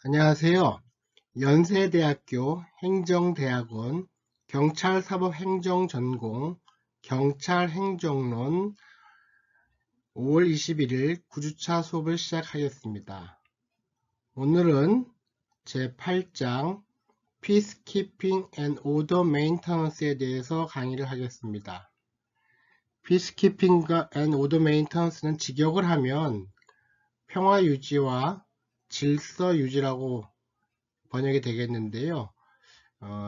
안녕하세요. 연세대학교 행정대학원 경찰사법행정전공 경찰행정론 5월 21일 9주차 수업을 시작하겠습니다. 오늘은 제8장 Peacekeeping and Order Maintenance에 대해서 강의를 하겠습니다. Peacekeeping and Order Maintenance는 직역을 하면 평화유지와 질서유지라고 번역이 되겠는데요.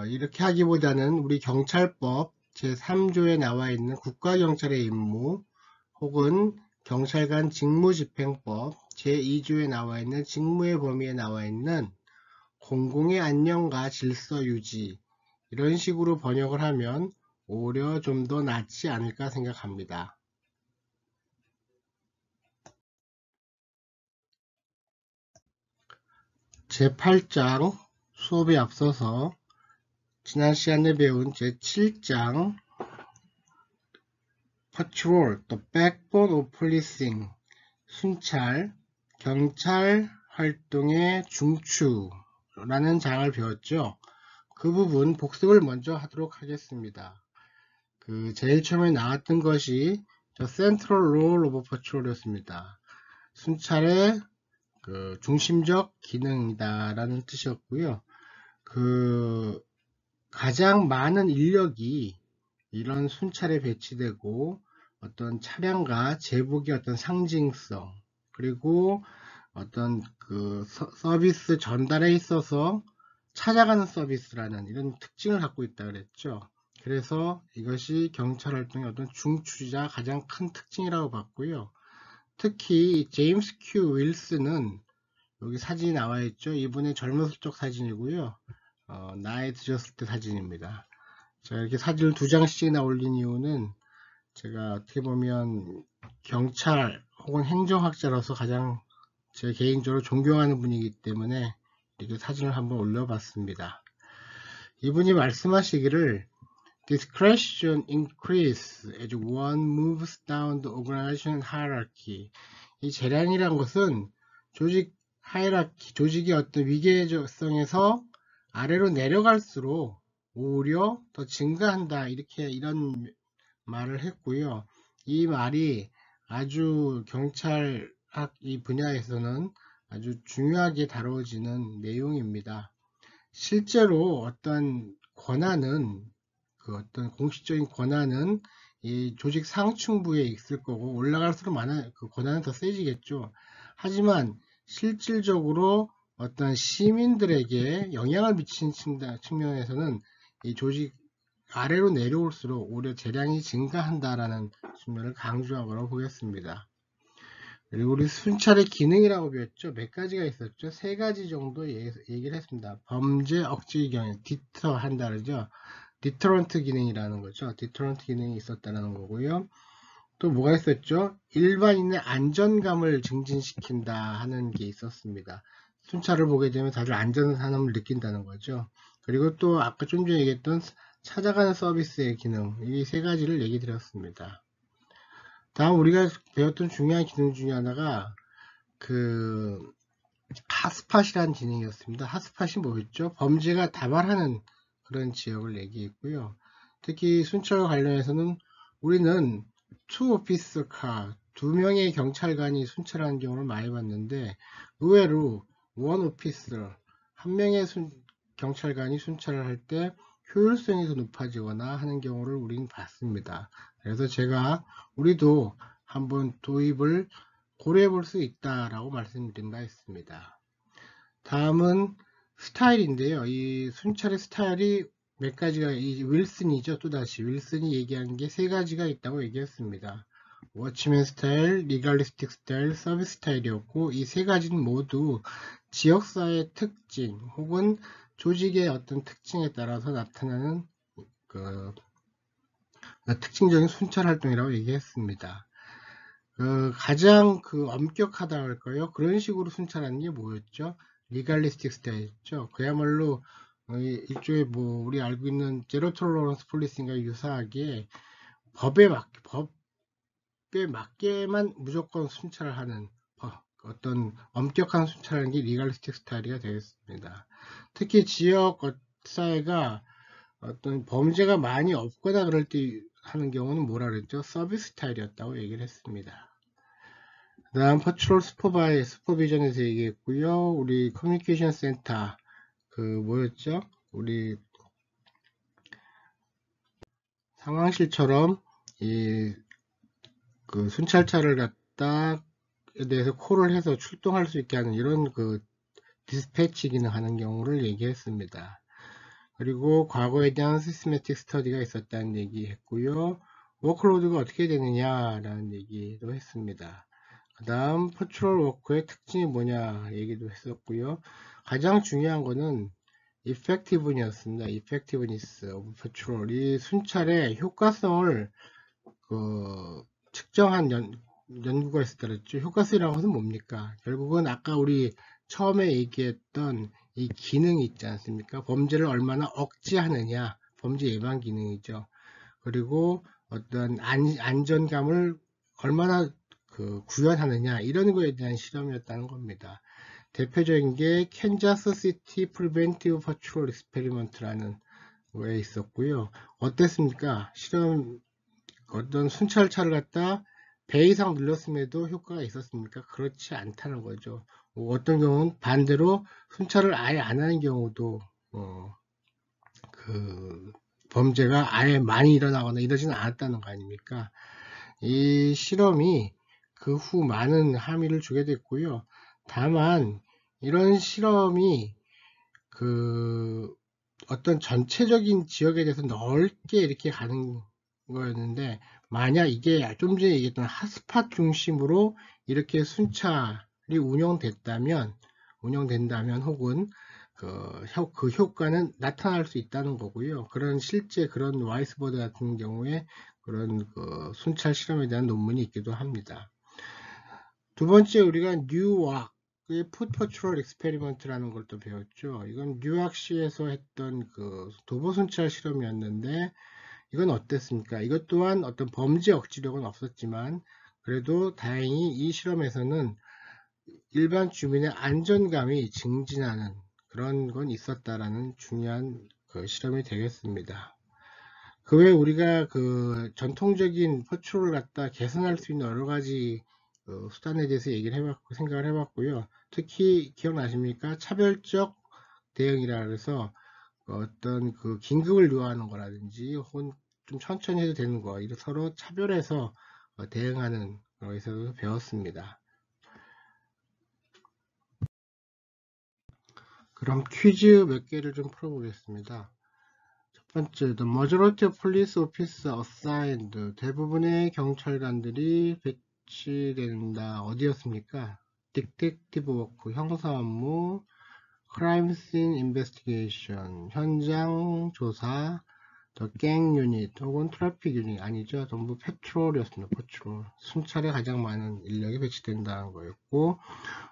이렇게 하기보다는 우리 경찰법 제3조에 나와 있는 국가경찰의 임무 혹은 경찰관 직무집행법 제2조에 나와 있는 직무의 범위에 나와 있는 공공의 안녕과 질서 유지 이런 식으로 번역을 하면 오히려 좀 더 낫지 않을까 생각합니다. 제8장 수업에 앞서서 지난 시간에 배운 제7장 Patrol, the backbone of policing, 순찰, 경찰 활동의 중추라는 장을 배웠죠. 그 부분 복습을 먼저 하도록 하겠습니다. 제일 처음에 나왔던 것이 The Central Role of Patrol이었습니다. 순찰의 중심적 기능이다 라는 뜻이었고요. 가장 많은 인력이 이런 순찰에 배치되고 어떤 차량과 제복의 어떤 상징성 그리고 어떤 서비스 전달에 있어서 찾아가는 서비스라는 이런 특징을 갖고 있다 그랬죠. 그래서 이것이 경찰 활동의 어떤 중추이자 가장 큰 특징이라고 봤고요. 특히 제임스 큐 윌슨은 여기 사진이 나와 있죠. 이분의 젊었을 적 사진이고요. 나이 드셨을 때 사진입니다. 자, 이렇게 사진을 2장씩이나 올린 이유는 제가 어떻게 보면 경찰 혹은 행정학자로서 가장 제 개인적으로 존경하는 분이기 때문에 이렇게 사진을 한번 올려봤습니다. 이분이 말씀하시기를 Discretion increase as one moves down the organization hierarchy. 이 재량이란 것은 조직 하이라키, 조직의 어떤 위계성에서 아래로 내려갈수록 오히려 더 증가한다. 이런 말을 했고요. 이 말이 아주 경찰학 이 분야에서는 아주 중요하게 다뤄지는 내용입니다. 실제로 어떤 권한은 어떤 공식적인 권한은 이 조직 상층부에 있을 거고 올라갈수록 권한은 더 세지겠죠. 하지만 실질적으로 어떤 시민들에게 영향을 미치는 측면에서는 이 조직 아래로 내려올수록 오히려 재량이 증가한다라는 측면을 강조하고 보겠습니다. 그리고 우리 순찰의 기능이라고 배웠죠. 몇 가지가 있었죠. 3가지 정도 얘기를 했습니다. 범죄 억제 경향, 디터 한다 그러죠. 디터런트 기능이라는 거죠. 디터런트 기능이 있었다는 거고요. 또 뭐가 있었죠? 일반인의 안전감을 증진시킨다 하는 게 있었습니다. 순찰을 보게 되면 다들 안전함을 느낀다는 거죠. 그리고 또 아까 좀 전에 얘기했던 찾아가는 서비스의 기능, 이 3가지를 얘기 드렸습니다. 다음 우리가 배웠던 중요한 기능 중에 하나가 핫스팟이라는 기능이었습니다. 핫스팟이 뭐였죠? 범죄가 다발하는 그런 지역을 얘기했고요. 특히 순찰과 관련해서는 우리는 투 오피스 카, 2명의 경찰관이 순찰하는 경우를 많이 봤는데 의외로 원 오피스, 1명의 경찰관이 순찰을 할 때 효율성이 더 높아지거나 하는 경우를 우리는 봤습니다. 그래서 제가 우리도 한번 도입을 고려해 볼 수 있다라고 말씀드린 바 있습니다. 다음은 스타일인데요. 이 순찰의 스타일이 몇 가지가, 이 윌슨이죠. 또다시 윌슨이 얘기한 게 3가지가 있다고 얘기했습니다. 워치맨 스타일, 리갈리스틱 스타일, 서비스 스타일이었고 이 3가지는 모두 지역사회의 특징 혹은 조직의 어떤 특징에 따라서 나타나는 특징적인 순찰 활동이라고 얘기했습니다. 가장 엄격하다 할까요? 그런 식으로 순찰하는 게 뭐였죠? 리갈리스틱 스타일이죠. 그야말로 일종의 우리 알고 있는 제로 톨러런스 폴리싱과 유사하게 법에 맞게만 무조건 순찰을 하는 어떤 엄격한 순찰하는 게 리갈리스틱 스타일이 되겠습니다. 특히 지역 사회가 어떤 범죄가 많이 없거나 그럴 때 하는 경우는 뭐라 그랬죠? 서비스 스타일이었다고 얘기를 했습니다. 그 다음 퍼트롤 슈퍼비전에서 얘기했고요. 우리 커뮤니케이션 센터 뭐였죠? 우리 상황실처럼 그 순찰차를 갖다 에 대해서 콜을 해서 출동할 수 있게 하는 이런 디스패치 기능하는 경우를 얘기했습니다. 그리고 과거에 대한 시스테매틱 스터디가 있었다는 얘기 했고요. 워크로드가 어떻게 되느냐라는 얘기도 했습니다. 그 다음 퍼트롤 워크의 특징이 뭐냐 얘기도 했었고요. 가장 중요한 거는 effectiveness였습니다. effectiveness of patrol. 이 순찰의 효과성을 측정한 연구가 있었다 그랬죠. 효과성이라는 것은 뭡니까? 결국은 아까 우리 처음에 얘기했던 이 기능이 있지 않습니까? 범죄를 얼마나 억제하느냐, 범죄 예방 기능이죠. 그리고 어떤 안전감을 얼마나 구현하느냐, 이런 거에 대한 실험이었다는 겁니다. 대표적인 게 캔자스 시티 프리벤티브 퍼트롤 익스페리먼트라는 거에 있었고요. 어땠습니까? 실험 어떤 순찰차를 갖다 배 이상 눌렀음에도 효과가 있었습니까? 그렇지 않다는 거죠. 어떤 경우는 반대로 순찰을 아예 안 하는 경우도 범죄가 아예 많이 일어나거나 이러지는 않았다는 거 아닙니까? 이 실험이 그 후 많은 함의를 주게 됐고요. 다만 이런 실험이 어떤 전체적인 지역에 대해서 넓게 이렇게 가는 거였는데, 만약 이게 좀 전에 얘기했던 핫스팟 중심으로 이렇게 순찰이 운영된다면 혹은 그 효과는 나타날 수 있다는 거고요. 실제 그런 와이스버드 같은 경우에 그런 순찰 실험에 대한 논문이 있기도 합니다. 두 번째, 우리가 뉴왁 푸드 퍼트롤 익스페리먼트라는 걸 또 배웠죠. 이건 뉴욕시에서 했던 도보 순찰 실험이었는데, 이건 어땠습니까? 이것 또한 어떤 범죄 억지력은 없었지만 그래도 다행히 이 실험에서는 일반 주민의 안전감이 증진하는 그런 건 있었다라는 중요한 실험이 되겠습니다. 그 외에 우리가 전통적인 퍼트롤을 갖다 개선할 수 있는 여러 가지 수단에 대해서 생각을 해봤고요. 특히 기억나십니까? 차별적 대응이라 그래서 어떤 긴급을 요하는 거라든지 혹은 좀 천천히 해도 되는 거, 이런 서로 차별해서 대응하는 거에서 배웠습니다. 그럼 퀴즈 몇 개를 좀 풀어보겠습니다. 첫 번째, the majority of police officers assigned, 대부분의 경찰관들이 배치된다. 어디였습니까? 디텍티브 워크, 형사 업무, crime scene investigation, 현장 조사, 갱 유닛 혹은 트래픽 유닛 아니죠. 전부 패트롤이었습니다. 패트롤. 순찰에 가장 많은 인력이 배치된다는 거였고,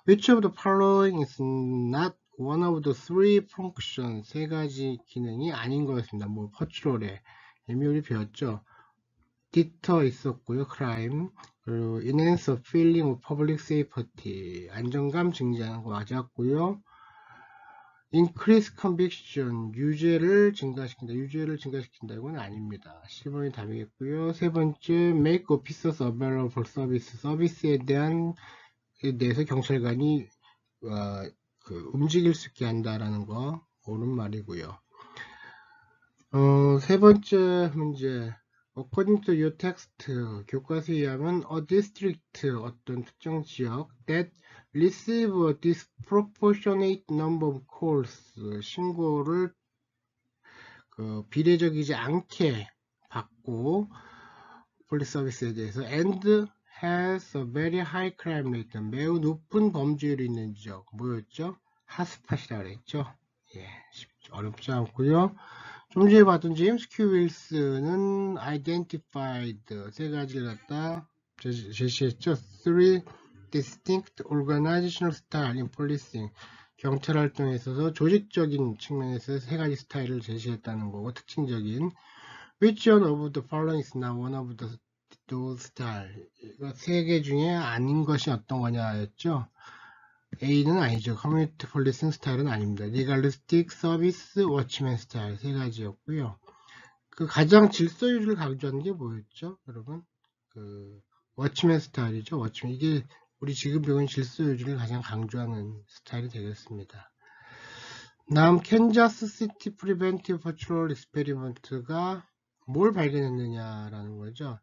which of the following is not one of the three functions, 세 가지 기능이 아닌 거였습니다. 패트롤에 이미 우리 배웠죠. deter 있었고요. crime, 그리고 enhance a feeling of public safety, 안정감 증진하는 거 맞았고요. increase conviction, 유죄를 증가시킨다. 이건 아닙니다. 10번이 답이겠고요. 세 번째, make officers available for service, 서비스에 대해서 경찰관이 움직일 수 있게 한다라는 거 옳은 말이고요. 세 번째 문제, according to your text, 교과서에 의하면 a district, 어떤 특정 지역 that receive a disproportionate number of calls, 신고를 비례적이지 않게 받고 폴리스 서비스에 대해서 and has a very high crime rate, 매우 높은 범죄율이 있는 지역, 뭐였죠? 핫스팟이라 그랬죠. 예, 어렵지 않고요. 좀 전에 봤던 제임스 큐 윌슨은 identified, 세 가지를 갖다 제시했죠. Three distinct organizational style in policing, 경찰 활동에 있어서 조직적인 측면에서 세 가지 스타일을 제시했다는 거고, 특징적인 which one of the following is not one of the those style. 이거 세 개 중에 아닌 것이 어떤 거냐였죠. A는 아니죠. 커뮤니티 폴리싱 스타일은 아닙니다. 리갈리스틱 서비스 워치맨 스타일 세 가지였고요. 그 가장 질서 유지를 강조하는 게 뭐였죠, 여러분? 그 워치맨 스타일이죠. 워치맨 이게 우리 지금 배운 질서 유지를 가장 강조하는 스타일이 되겠습니다. 다음 캔자스 시티 프리벤티브 퍼트롤 익스페리먼트가 뭘 발견했느냐라는 거죠.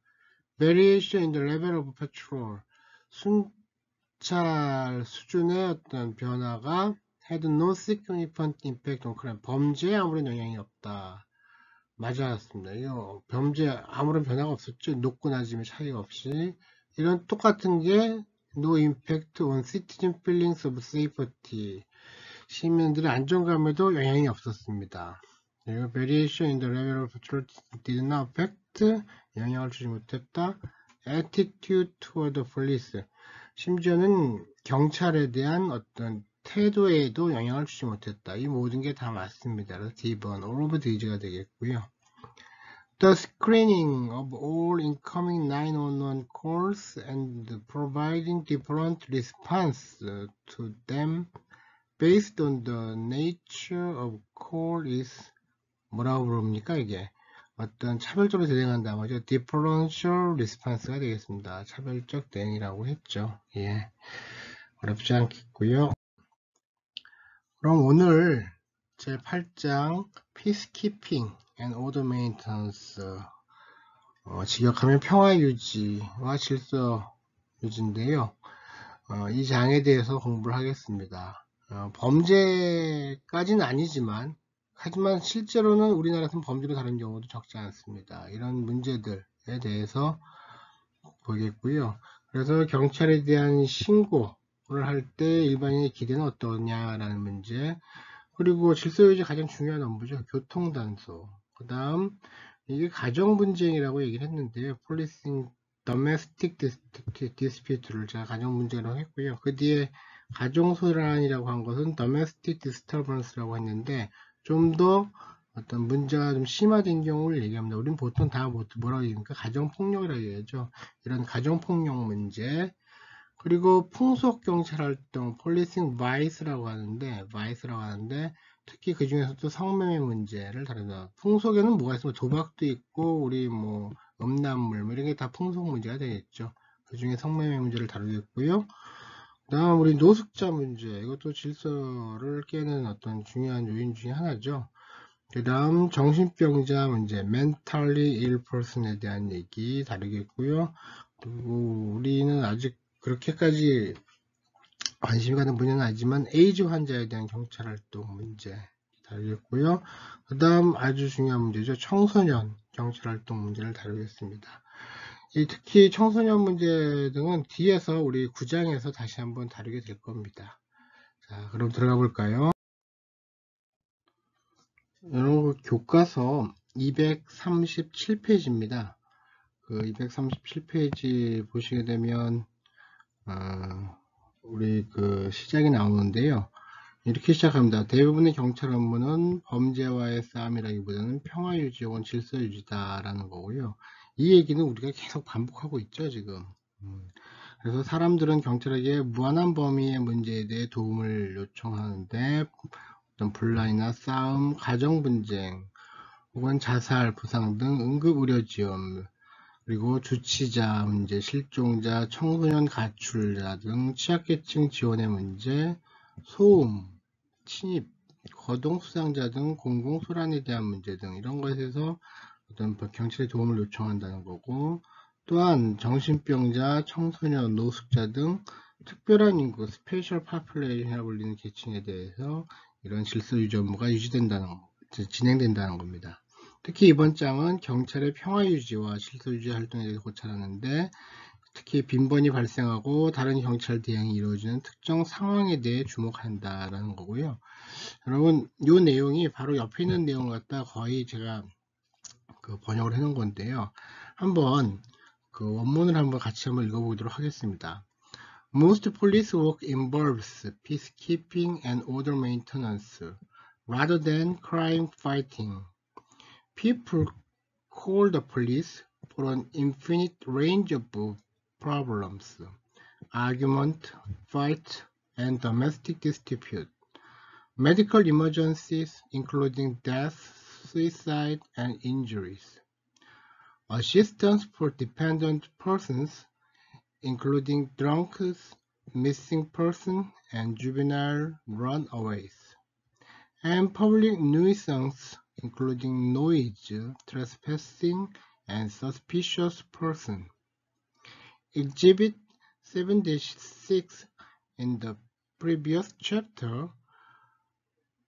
Variation in the level of patrol. 순찰 수준의 어떤 변화가 had no significant impact on crime. 범죄에 아무런 영향이 없다. 맞았습니다. 이거 범죄 아무런 변화가 없었죠. 높고 낮음의 차이가 없이. 이런 똑같은 게 no impact on citizen feelings of safety. 시민들의 안정감에도 영향이 없었습니다. 그리고 variation in the level of patrol did not affect. 영향을 주지 못했다. attitude toward the police. 심지어는 경찰에 대한 어떤 태도에도 영향을 주지 못했다. 이 모든 게 다 맞습니다. 그래서 D번 all of these가 되겠고요. The screening of all incoming 911 calls and providing different response to them based on the nature of call is 뭐라고 부릅니까 이게? 어떤 차별적으로 대응한다는 거죠. differential response가 되겠습니다. 차별적 대응이라고 했죠. 예, 어렵지 않겠고요. 그럼 오늘 제 8장 Peacekeeping and Order Maintenance 직역하면 평화유지와 질서유지인데요. 이 장에 대해서 공부를 하겠습니다. 범죄까지는 아니지만 하지만 실제로는 우리나라에서는 범죄로 다른 경우도 적지 않습니다. 이런 문제들에 대해서 보겠고요. 그래서 경찰에 대한 신고를 할 때 일반인의 기대는 어떠냐라는 문제, 그리고 질서유지 가장 중요한 업무죠. 교통단속. 그 다음 이게 가정분쟁이라고 얘기를 했는데요. Policing Domestic Dispute를 제가 가정분쟁이라고 했고요. 그 뒤에 가정소란이라고 한 것은 Domestic Disturbance라고 했는데 좀 더 어떤 문제가 좀 심화된 경우를 얘기합니다. 우리는 보통 다 뭐라고 얘기합니까? 가정폭력이라고 얘기하죠. 이런 가정폭력 문제, 그리고 풍속경찰활동, Policing Vice라고 하는데 특히 그 중에서도 성매매 문제를 다룬다. 풍속에는 뭐가 있으면 도박도 있고 우리 뭐 음란물 뭐 이런 게 다 풍속 문제가 되겠죠. 그 중에 성매매 문제를 다루겠고요. 다음 우리 노숙자 문제, 이것도 질서를 깨는 어떤 중요한 요인 중에 하나죠. 그 다음 정신병자 문제, mentally ill person에 대한 얘기 다루겠고요. 그리고 우리는 아직 그렇게까지 관심이 가는 분야는 아니지만 에이즈 환자에 대한 경찰활동 문제 다루겠고요. 그 다음 아주 중요한 문제죠. 청소년 경찰활동 문제를 다루겠습니다. 특히 청소년 문제 등은 뒤에서 우리 9장에서 다시 한번 다루게 될 겁니다. 자, 그럼 들어가 볼까요? 여러분, 교과서 237페이지입니다. 그 237페이지 보시게 되면 우리 그 시작이 나오는데요. 이렇게 시작합니다. 대부분의 경찰 업무는 범죄와의 싸움이라기보다는 평화유지 혹은 질서유지다라는 거고요. 이 얘기는 우리가 계속 반복하고 있죠, 지금. 그래서 사람들은 경찰에게 무한한 범위의 문제에 대해 도움을 요청하는데 어떤 분란이나 싸움, 가정분쟁, 혹은 자살, 부상 등 응급의료지원, 그리고 주치자 문제, 실종자, 청소년 가출자 등 취약계층 지원의 문제, 소음, 침입, 거동수상자 등 공공소란에 대한 문제 등 이런 것에서 어떤 경찰의 도움을 요청한다는 거고, 또한 정신병자, 청소년, 노숙자 등 특별한 인구, 스페셜 파퓰레이션이라고 불리는 계층에 대해서 이런 질서유지 업무가 진행된다는 겁니다. 특히 이번 장은 경찰의 평화유지와 질서유지 활동에 대해서 고찰하는데, 특히 빈번히 발생하고 다른 경찰 대응이 이루어지는 특정 상황에 대해 주목한다라는 거고요. 여러분, 이 내용이 바로 옆에 있는 내용 갖다 거의 제가 번역을 해 놓은 건데요. 한번 그 원문을 한번 같이 한번 읽어보도록 하겠습니다. Most police work involves peacekeeping and order maintenance rather than crime fighting. People call the police for an infinite range of problems, argument, fight, and domestic dispute, medical emergencies including death, suicide, and injuries, assistance for dependent persons including drunks, missing persons, and juvenile runaways, and public nuisance including noise, trespassing, and suspicious person. Exhibit 7-6 in the previous chapter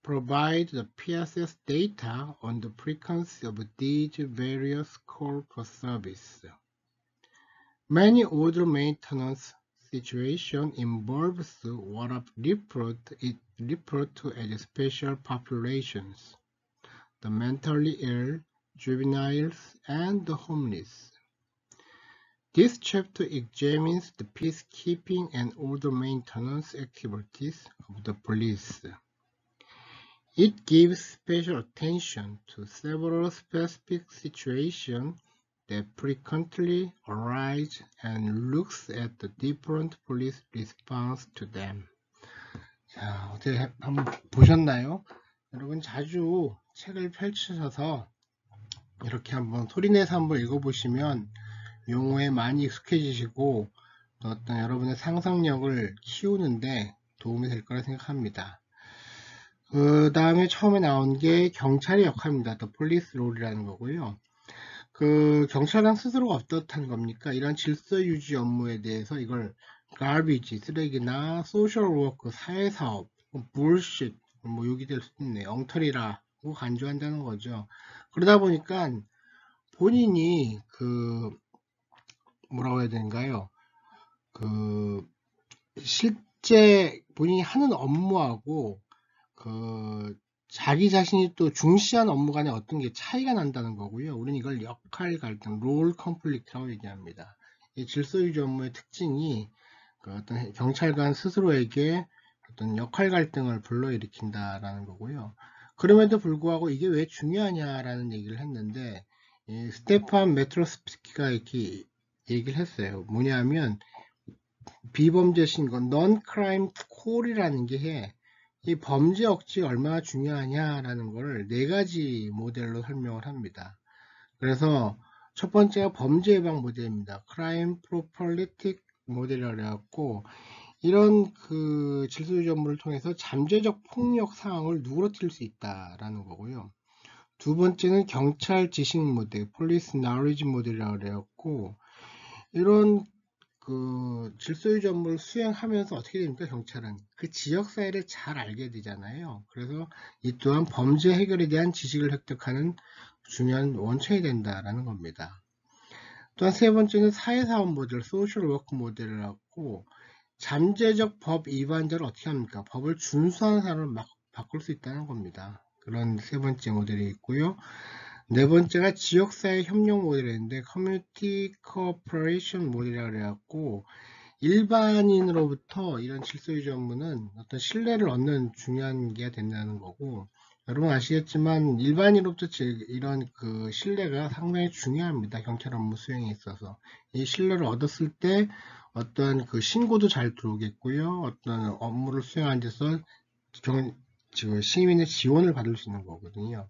provide the PSS data on the frequency of these various calls for service. Many older maintenance situations involves what are referred to as special populations, the mentally ill, juveniles, and the homeless. This chapter examines the peacekeeping and order maintenance activities of the police. It gives special attention to several specific situations that frequently arise and looks at the different police response to them. 자, 어떻게 한번 보셨나요? 여러분 자주 책을 펼치셔서 이렇게 한번 소리내서 한번 읽어보시면 용어에 많이 익숙해지시고 또 어떤 여러분의 상상력을 키우는데 도움이 될 거라 생각합니다. 그 다음에 처음에 나온 게 경찰의 역할입니다. The Police Role이라는 거고요. 그 경찰관 스스로가 어떻다는 겁니까? 이런 질서 유지 업무에 대해서 이걸 garbage, 쓰레기나 social work, 사회사업, bullshit, 뭐 욕이 될 수도 있네요. 엉터리라고 간주한다는 거죠. 그러다 보니까 본인이 그 뭐라고 해야 되는가요? 그 실제 본인이 하는 업무하고 그 자기 자신이 또 중시한 업무 간에 어떤 게 차이가 난다는 거고요. 우리는 이걸 역할 갈등, 롤 컨플릭트라고 얘기합니다. 이 질서 유지 업무의 특징이 그 어떤 경찰관 스스로에게 어떤 역할 갈등을 불러일으킨다라는 거고요. 그럼에도 불구하고 이게 왜 중요하냐라는 얘기를 했는데, 스테판 메트로스키가 이렇게 얘기를 했어요. 뭐냐면 비범죄 신고, non crime call이라는 게 이 범죄 억지가 얼마나 중요하냐라는 걸 4가지 모델로 설명을 합니다. 그래서 첫 번째가 범죄 예방 모델입니다. Crime Prophylaxis 모델이라고 해갖고 이런 그 질서유지 업무를 통해서 잠재적 폭력 상황을 누그러뜨릴 수 있다라는 거고요. 두 번째는 경찰 지식 모델, Police Knowledge 모델이라고 해갖고 이런 그 질서유지 업무를 수행하면서 어떻게 됩니까? 경찰은 그 지역 사회를 잘 알게 되잖아요. 그래서 이 또한 범죄 해결에 대한 지식을 획득하는 중요한 원천이 된다라는 겁니다. 또한 세 번째는 사회사업 모델, 소셜 워크 모델이라고 잠재적 법 위반자를 어떻게 합니까? 법을 준수하는 사람을 막 바꿀 수 있다는 겁니다. 그런 세 번째 모델이 있고요. 네 번째가 지역사회 협력 모델인데 커뮤니티 코퍼레이션 모델이라고 해갖고 일반인으로부터 이런 질서유지 업무는 어떤 신뢰를 얻는 중요한 게 된다는 거고, 여러분 아시겠지만 일반인으로부터 이런 그 신뢰가 상당히 중요합니다. 경찰 업무 수행에 있어서 이 신뢰를 얻었을 때 어떤 그 신고도 잘 들어오겠고요. 어떤 업무를 수행하는 데서 시민의 지원을 받을 수 있는 거거든요.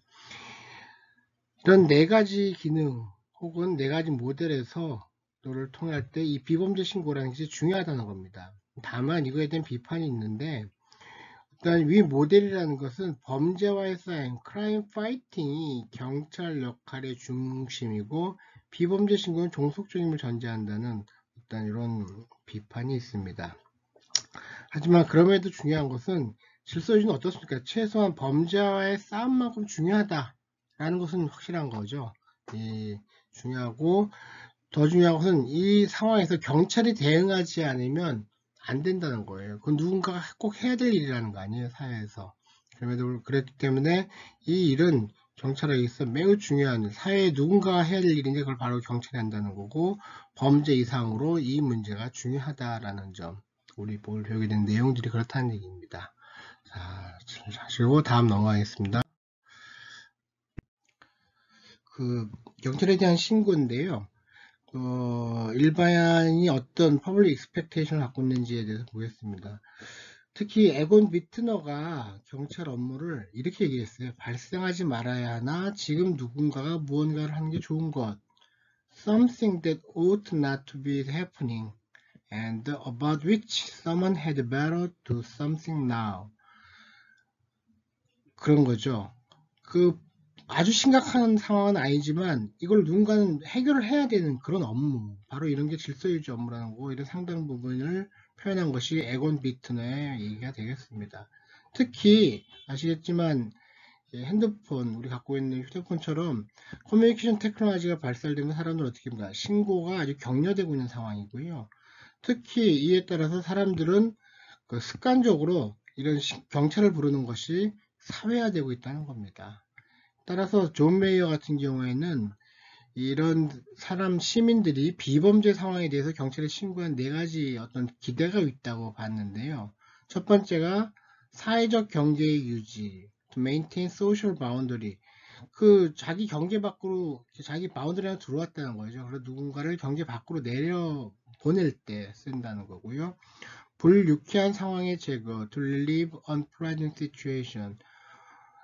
이런 4가지 기능 혹은 4가지 모델에서 를 통할 때 이 비범죄 신고라는 것이 중요하다는 겁니다. 다만 이거에 대한 비판이 있는데, 일단 위 모델이라는 것은 범죄와의 싸움, 크라임 파이팅이 경찰 역할의 중심이고 비범죄 신고는 종속적임을 전제한다는 일단 이런 비판이 있습니다. 하지만 그럼에도 중요한 것은 질서유지는 어떻습니까? 최소한 범죄와의 싸움만큼 중요하다라는 것은 확실한 거죠. 중요하고 더 중요한 것은 이 상황에서 경찰이 대응하지 않으면 안 된다는 거예요. 그건 누군가가 꼭 해야 될 일이라는 거 아니에요, 사회에서. 그럼에도 그렇기 때문에 이 일은 경찰에 있어 매우 중요한 사회에 누군가가 해야 될 일인데 그걸 바로 경찰이 한다는 거고 범죄 이상으로 이 문제가 중요하다라는 점, 우리 배우게 된 내용들이 그렇다는 얘기입니다. 자, 그리고 다음 넘어가겠습니다. 그 경찰에 대한 신고인데요. 일반인이 어떤 퍼블릭 익스펙테이션을 갖고 있는지에 대해서 보겠습니다. 특히 에곤 비트너가 경찰 업무를 이렇게 얘기했어요. 발생하지 말아야 하나 지금 누군가가 무언가를 하는 게 좋은 것. Something that ought not to be happening and about which someone had better do something now. 그런 거죠. 그 아주 심각한 상황은 아니지만 이걸 누군가는 해결을 해야 되는 그런 업무, 바로 이런 게 질서유지 업무라는 거, 이런 상당 부분을 표현한 것이 에곤 비트너의 얘기가 되겠습니다. 특히 아시겠지만 핸드폰, 우리 갖고 있는 휴대폰처럼 커뮤니케이션 테크놀로지가 발달되면 사람들 어떻게 합니까? 신고가 아주 격려되고 있는 상황이고요. 특히 이에 따라서 사람들은 그 습관적으로 이런 경찰을 부르는 것이 사회화되고 있다는 겁니다. 따라서 존 메이어 같은 경우에는 이런 시민들이 비범죄 상황에 대해서 경찰에 신고한 네 가지 어떤 기대가 있다고 봤는데요. 첫 번째가 사회적 경계의 유지, to maintain social boundary. 그 자기 경계 밖으로 자기 바운더리 안에 들어왔다는 거죠. 그래서 누군가를 경계 밖으로 내려 보낼 때 쓴다는 거고요. 불유쾌한 상황의 제거, to relieve unpleasant situation.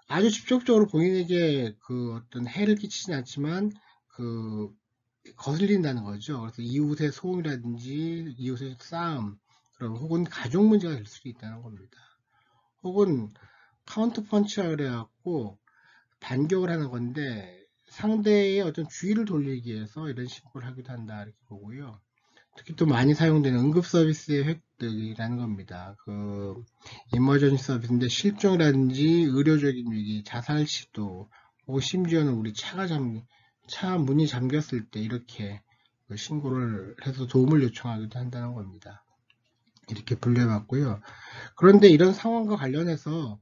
아주 직접적으로 본인에게 그 어떤 해를 끼치진 않지만 그 거슬린다는 거죠. 그래서 이웃의 소음이라든지 이웃의 싸움, 그럼 혹은 가족 문제가 될 수도 있다는 겁니다. 혹은 카운터 펀치라 그래갖고 반격을 하는 건데 상대의 어떤 주의를 돌리기 위해서 이런 신고를 하기도 한다 이렇게 보고요. 특히 또 많이 사용되는 응급 서비스의 획득이라는 겁니다. 그 이머전시 서비스인데 실종이라든지 의료적인 위기, 자살 시도, 혹은 심지어는 우리 차 문이 잠겼을 때 이렇게 신고를 해서 도움을 요청하기도 한다는 겁니다. 이렇게 분류해봤고요. 그런데 이런 상황과 관련해서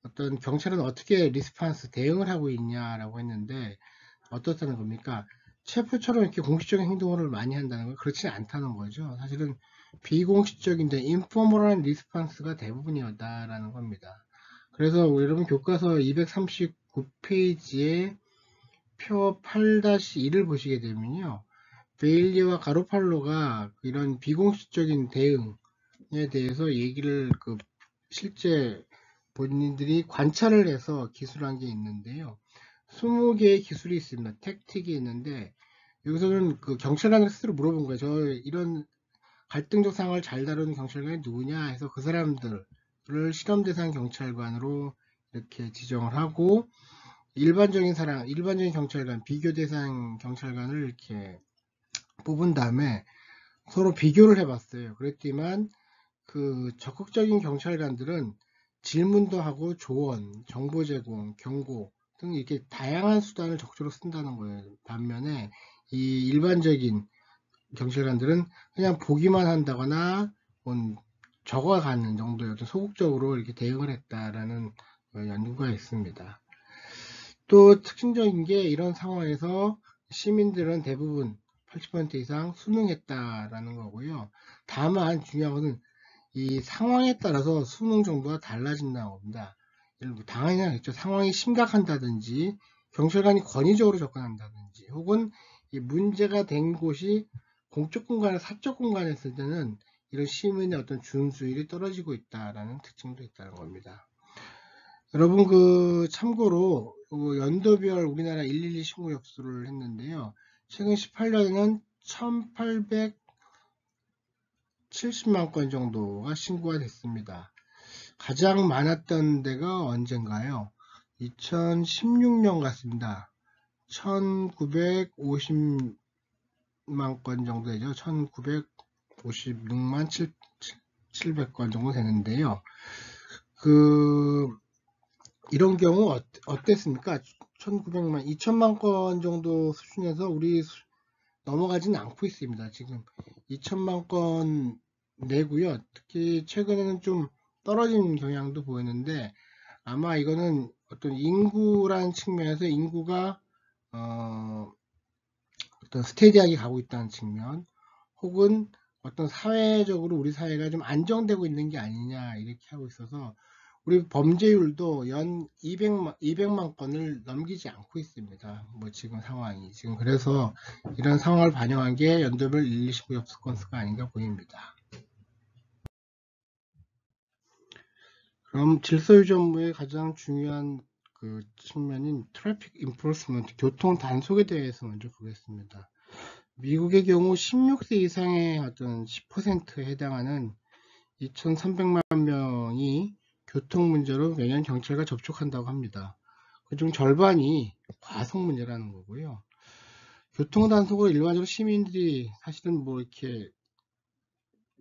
어떤 경찰은 어떻게 리스판스 대응을 하고 있냐라고 했는데 어떻다는 겁니까? 체포처럼 이렇게 공식적인 행동을 많이 한다는 건 그렇지 않다는 거죠. 사실은 비공식적인데 인포멀한 리스판스가 대부분이었다라는 겁니다. 그래서 여러분 교과서 239페이지에 표 8-1을 보시게 되면요. 베일리와 가로팔로가 이런 비공식적인 대응에 대해서 얘기를 실제 본인들이 관찰을 해서 기술한 게 있는데요. 20개의 기술이 있습니다. 택틱이 있는데 여기서는 그 경찰관을 스스로 물어본 거예요. 저 이런 갈등적 상황을 잘 다루는 경찰관이 누구냐 해서 그 사람들을 실험 대상 경찰관으로 이렇게 지정을 하고 일반적인 경찰관, 비교 대상 경찰관을 이렇게 뽑은 다음에 서로 비교를 해봤어요. 그랬지만 그 적극적인 경찰관들은 질문도 하고 조언, 정보 제공, 경고 등 이렇게 다양한 수단을 적극적으로 쓴다는 거예요. 반면에 이 일반적인 경찰관들은 그냥 보기만 한다거나 적어가는 정도의 어떤 소극적으로 이렇게 대응을 했다라는 연구가 있습니다. 또 특징적인 게 이런 상황에서 시민들은 대부분 80% 이상 수능했다라는 거고요. 다만 중요한 것은 이 상황에 따라서 수능 정도가 달라진다는 겁니다. 당연히 하겠죠. 상황이 심각한다든지 경찰관이 권위적으로 접근한다든지 혹은 이 문제가 된 곳이 공적 공간에 사적 공간에 있을 때는 이런 시민의 어떤 준수율이 떨어지고 있다라는 특징도 있다는 겁니다. 여러분 참고로 연도별 우리나라 112 신고 엽수를 했는데요. 최근 18년에는 1870만 건 정도가 신고가 됐습니다. 가장 많았던 데가 언젠가요? 2016년 같습니다. 1950만 건 정도 되죠. 1956만 700건 정도 되는데요. 이런 경우 어땠습니까? 1900만, 2000만 건 정도 수준에서 우리 넘어가지는 않고 있습니다. 지금 2000만 건 내고요. 특히 최근에는 좀 떨어진 경향도 보이는데 아마 이거는 어떤 인구라는 측면에서 인구가 어떤 스테디하게 가고 있다는 측면 혹은 어떤 사회적으로 우리 사회가 좀 안정되고 있는 게 아니냐 이렇게 하고 있어서 우리 범죄율도 연 200만 건을 넘기지 않고 있습니다. 뭐 지금 상황이 지금 그래서 이런 상황을 반영한 게 연도별 129 접수 건수가 아닌가 보입니다. 그럼 질서유지 업무의 가장 중요한 그 측면인 트래픽 인포스먼트, 교통 단속에 대해서 먼저 보겠습니다. 미국의 경우 16세 이상의 어떤 10%에 해당하는 2,300만 명이 교통 문제로 매년 경찰과 접촉한다고 합니다. 그중 절반이 과속 문제라는 거고요. 교통 단속을 일반적으로 시민들이 사실은 뭐 이렇게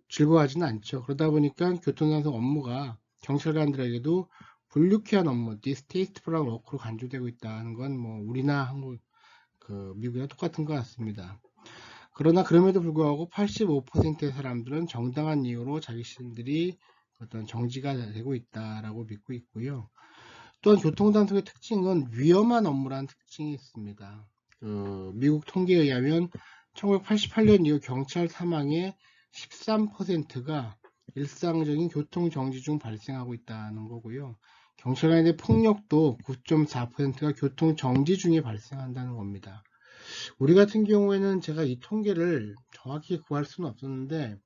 즐거워하지는 않죠. 그러다 보니까 교통 단속 업무가 경찰관들에게도 불유쾌한 업무, distasteful work로 간주되고 있다는 건 뭐 우리나 한국, 미국이나 똑같은 것 같습니다. 그러나 그럼에도 불구하고 85%의 사람들은 정당한 이유로 자기 자신들이 어떤 정지가 되고 있다라고 믿고 있고요. 또한 교통단속의 특징은 위험한 업무라는 특징이 있습니다. 미국 통계에 의하면 1988년 이후 경찰 사망의 13%가 일상적인 교통 정지 중 발생하고 있다는 거고요. 경찰관의 폭력도 9.4%가 교통 정지 중에 발생한다는 겁니다. 우리 같은 경우에는 제가 이 통계를 정확히 구할 수는 없었는데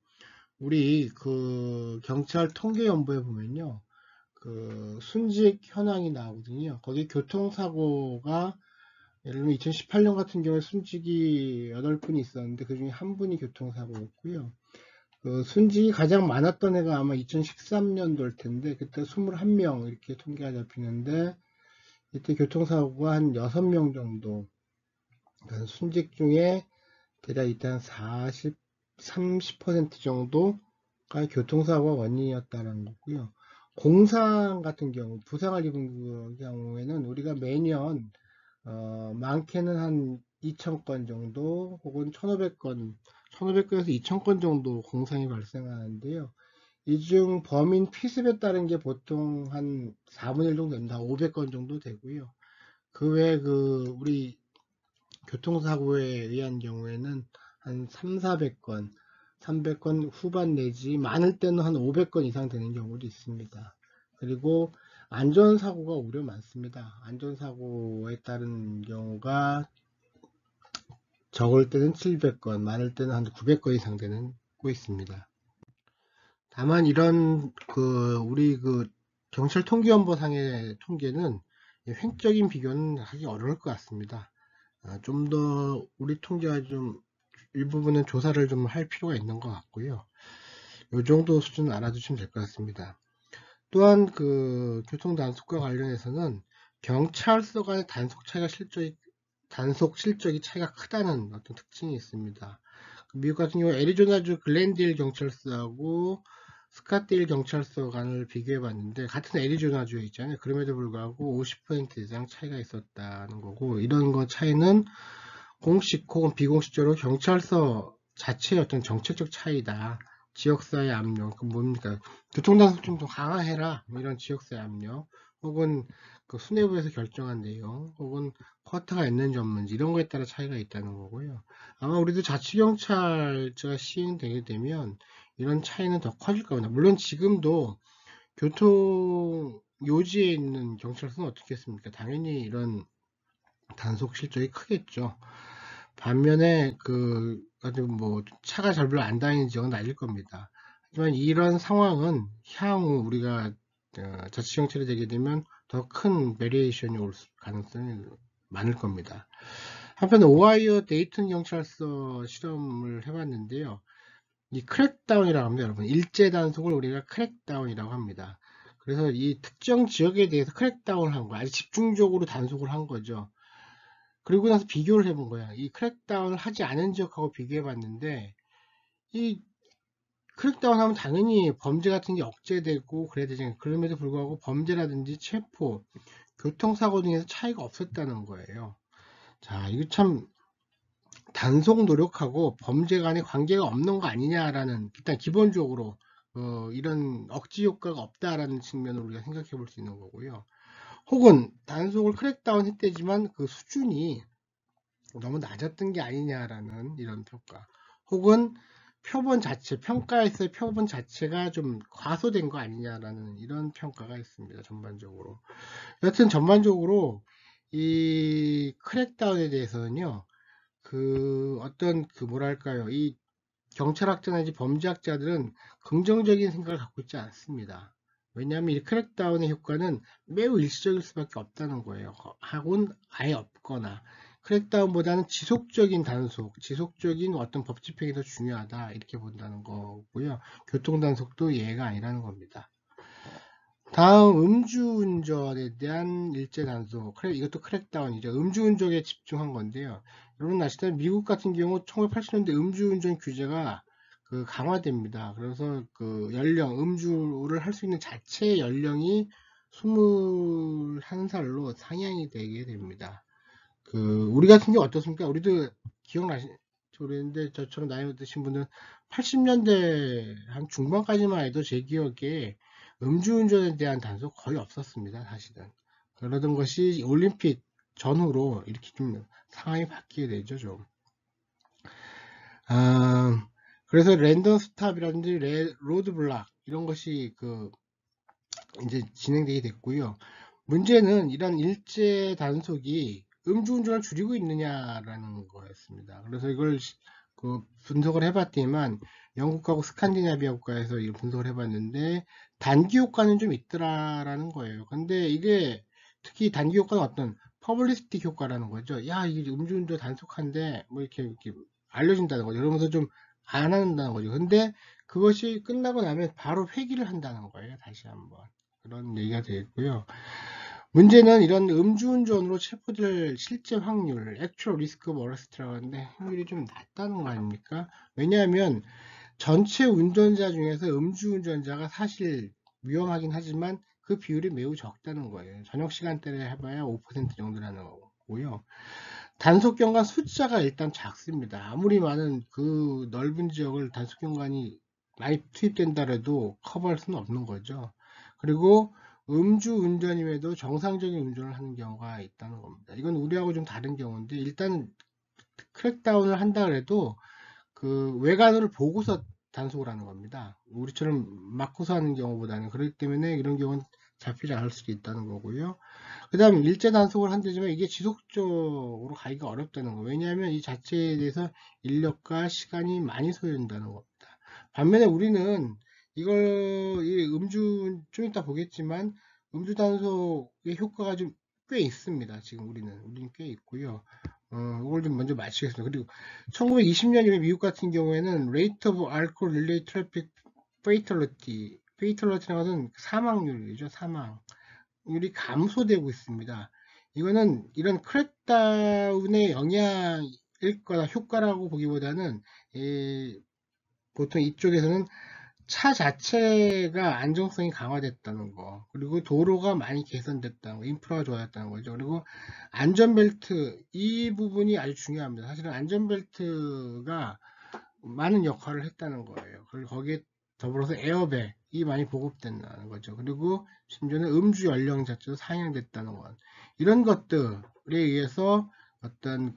우리 그 경찰 통계연부에 보면요, 그 순직 현황이 나오거든요. 거기 교통사고가 예를 들면 2018년 같은 경우에 순직이 8분이 있었는데 그 중에 한 분이 교통사고였고요. 그 순직이 가장 많았던 해가 아마 2013년도일 텐데 그때 21명 이렇게 통계가 잡히는데 이때 교통사고가 한 6명 정도, 그러니까 순직 중에 대략 이때 한 40, 30% 정도가 교통사고가 원인이었다는 거고요. 공상 같은 경우, 부상을 입은 경우에는 우리가 매년 많게는 한 2,000건 정도 혹은 1,500건, 1,500건에서 2,000건 정도 공상이 발생하는데요. 이 중 범인 피습에 따른 게 보통 한 4분의 1 정도 됩니다. 500건 정도 되고요. 그 외에 우리 교통사고에 의한 경우에는 한 3, 400건, 300건 후반 내지 많을 때는 한 500건 이상 되는 경우도 있습니다. 그리고 안전사고가 오히려 많습니다. 안전사고에 따른 경우가 적을 때는 700건, 많을 때는 한 900건 이상 되는 거 있습니다. 다만 이런 우리 경찰 통계연보상의 통계는 획적인 비교는 하기 어려울 것 같습니다. 좀 더 우리 통계와 좀 일부분은 조사를 좀 할 필요가 있는 것 같고요. 이 정도 수준 알아두시면 될 것 같습니다. 또한 교통 단속과 관련해서는 경찰서 간의 단속 실적이 차이가 크다는 어떤 특징이 있습니다. 미국 같은 경우 애리조나주 글렌딜 경찰서하고 스카테일 경찰서 간을 비교해 봤는데 같은 애리조나주에 있잖아요. 그럼에도 불구하고 50% 이상 차이가 있었다는 거고, 이런 거 차이는 공식 혹은 비공식적으로 경찰서 자체의 어떤 정책적 차이다. 지역사회 압력, 뭡니까? 교통단속 좀 더 강화해라. 뭐 이런 지역사회 압력, 혹은 수뇌부에서 결정한 내용, 혹은 쿼터가 있는지 없는지 이런 거에 따라 차이가 있다는 거고요. 아마 우리도 자치경찰제가 시행되게 되면 이런 차이는 더 커질 겁니다. 물론 지금도 교통 요지에 있는 경찰서는 어떻겠습니까? 당연히 이런 단속 실적이 크겠죠. 반면에 아주 뭐 차가 잘 별로 안 다니는 지역은 아닐 겁니다. 하지만 이런 상황은 향후 우리가 자치경찰이 되게 되면 더 큰 베리에이션이 올 가능성이 많을 겁니다. 한편 오하이오 데이튼 경찰서 실험을 해봤는데요. 이 크랙다운이라고 합니다, 여러분. 일제 단속을 우리가 크랙다운이라고 합니다. 그래서 이 특정 지역에 대해서 크랙다운을 한 거야. 아주 집중적으로 단속을 한 거죠. 그리고 나서 비교를 해본 거야. 이 크랙다운을 하지 않은 지역하고 비교해 봤는데, 이 크랙다운 하면 당연히 범죄 같은 게 억제되고 그래야 되잖아요. 그럼에도 불구하고 범죄라든지 체포, 교통사고 등에서 차이가 없었다는 거예요. 자, 이거 참 단속 노력하고 범죄 간의 관계가 없는 거 아니냐라는, 일단 기본적으로 이런 억지 효과가 없다라는 측면으로 우리가 생각해 볼 수 있는 거고요. 혹은 단속을 크랙다운 했대지만 그 수준이 너무 낮았던 게 아니냐라는 이런 평가, 혹은 표본 자체, 평가에서의 표본 자체가 좀 과소된 거 아니냐라는 이런 평가가 있습니다. 전반적으로. 여튼 전반적으로 이 크랙다운에 대해서는요, 어떤 뭐랄까요, 이 경찰학자나 범죄학자들은 긍정적인 생각을 갖고 있지 않습니다. 왜냐하면 이 크랙다운의 효과는 매우 일시적일 수밖에 없다는 거예요. 하고는 아예 없거나 크랙다운보다는 지속적인 단속, 지속적인 어떤 법 집행이 더 중요하다 이렇게 본다는 거고요. 교통단속도 예가 아니라는 겁니다. 다음 음주운전에 대한 일제 단속. 이것도 크랙다운이죠. 음주운전에 집중한 건데요. 여러분 아시다시피 미국 같은 경우 1980년대 음주운전 규제가 강화됩니다. 그래서 음주를 할 수 있는 자체 연령이 21살로 상향이 되게 됩니다. 우리 같은 경우 어떻습니까? 우리도 기억나시죠? 그랬는데 저처럼 나이 드신 분들은 80년대 한 중반까지만 해도 제 기억에 음주운전에 대한 단속 거의 없었습니다. 사실은. 그러던 것이 올림픽 전후로 이렇게 좀 상황이 바뀌게 되죠. 좀. 그래서 랜덤 스탑이라든지 로드 블락 이런 것이 이제 진행되게 됐고요. 문제는 이런 일제 단속이 음주운전을 줄이고 있느냐라는 거였습니다. 그래서 이걸 분석을 해봤더니만 영국하고 스칸디나비아 국가에서 이 분석을 해봤는데 단기 효과는 좀 있더라라는 거예요. 근데 이게 특히 단기 효과는 어떤 퍼블리시티 효과라는 거죠. 야, 이게 음주운전 단속한데 뭐 이렇게 알려진다는 거죠. 그러면서 좀 안 한다는 거죠. 근데 그것이 끝나고 나면 바로 회귀를 한다는 거예요. 다시 한번. 그런 얘기가 되겠고요. 문제는 이런 음주운전으로 체포될 실제 확률, actual risk of arrest라고 하는데 확률이 좀 낮다는 거 아닙니까? 왜냐하면 전체 운전자 중에서 음주운전자가 사실 위험하긴 하지만 그 비율이 매우 적다는 거예요. 저녁 시간대에 해봐야 5% 정도라는 거고요. 단속경관 숫자가 일단 작습니다. 아무리 많은 넓은 지역을 단속경관이 많이 투입된다 해도 커버할 수는 없는 거죠. 그리고 음주 운전임에도 정상적인 운전을 하는 경우가 있다는 겁니다. 이건 우리하고 좀 다른 경우인데 일단 크랙다운을 한다 그래도 외관을 보고서 단속을 하는 겁니다. 우리처럼 맞고서 하는 경우보다는. 그렇기 때문에 이런 경우는 잡히지 않을 수도 있다는 거고요. 그 다음에 일제 단속을 한다지만 이게 지속적으로 가기가 어렵다는 거. 왜냐하면 이 자체에 대해서 인력과 시간이 많이 소요된다는 겁니다. 반면에 우리는 좀 이따 보겠지만 음주 단속의 효과가 좀 꽤 있습니다. 지금 우리는 꽤 있고요. 이걸 좀 먼저 마치겠습니다. 그리고 1920년에 미국 같은 경우에는 Rate of Alcohol Related Traffic Fatality라는 것은 사망률이죠. 사망률이 감소되고 있습니다. 이거는 이런 크랙다운의 영향일 거다 효과라고 보기보다는 보통 이쪽에서는 차 자체가 안정성이 강화됐다는 거, 그리고 도로가 많이 개선됐다는 거, 인프라가 좋아졌다는 거죠. 그리고 안전벨트, 이 부분이 아주 중요합니다. 사실은 안전벨트가 많은 역할을 했다는 거예요. 그리고 거기에 더불어서 에어백이 많이 보급된다는 거죠. 그리고 심지어는 음주 연령 자체도 상향됐다는 것. 이런 것들에 의해서 어떤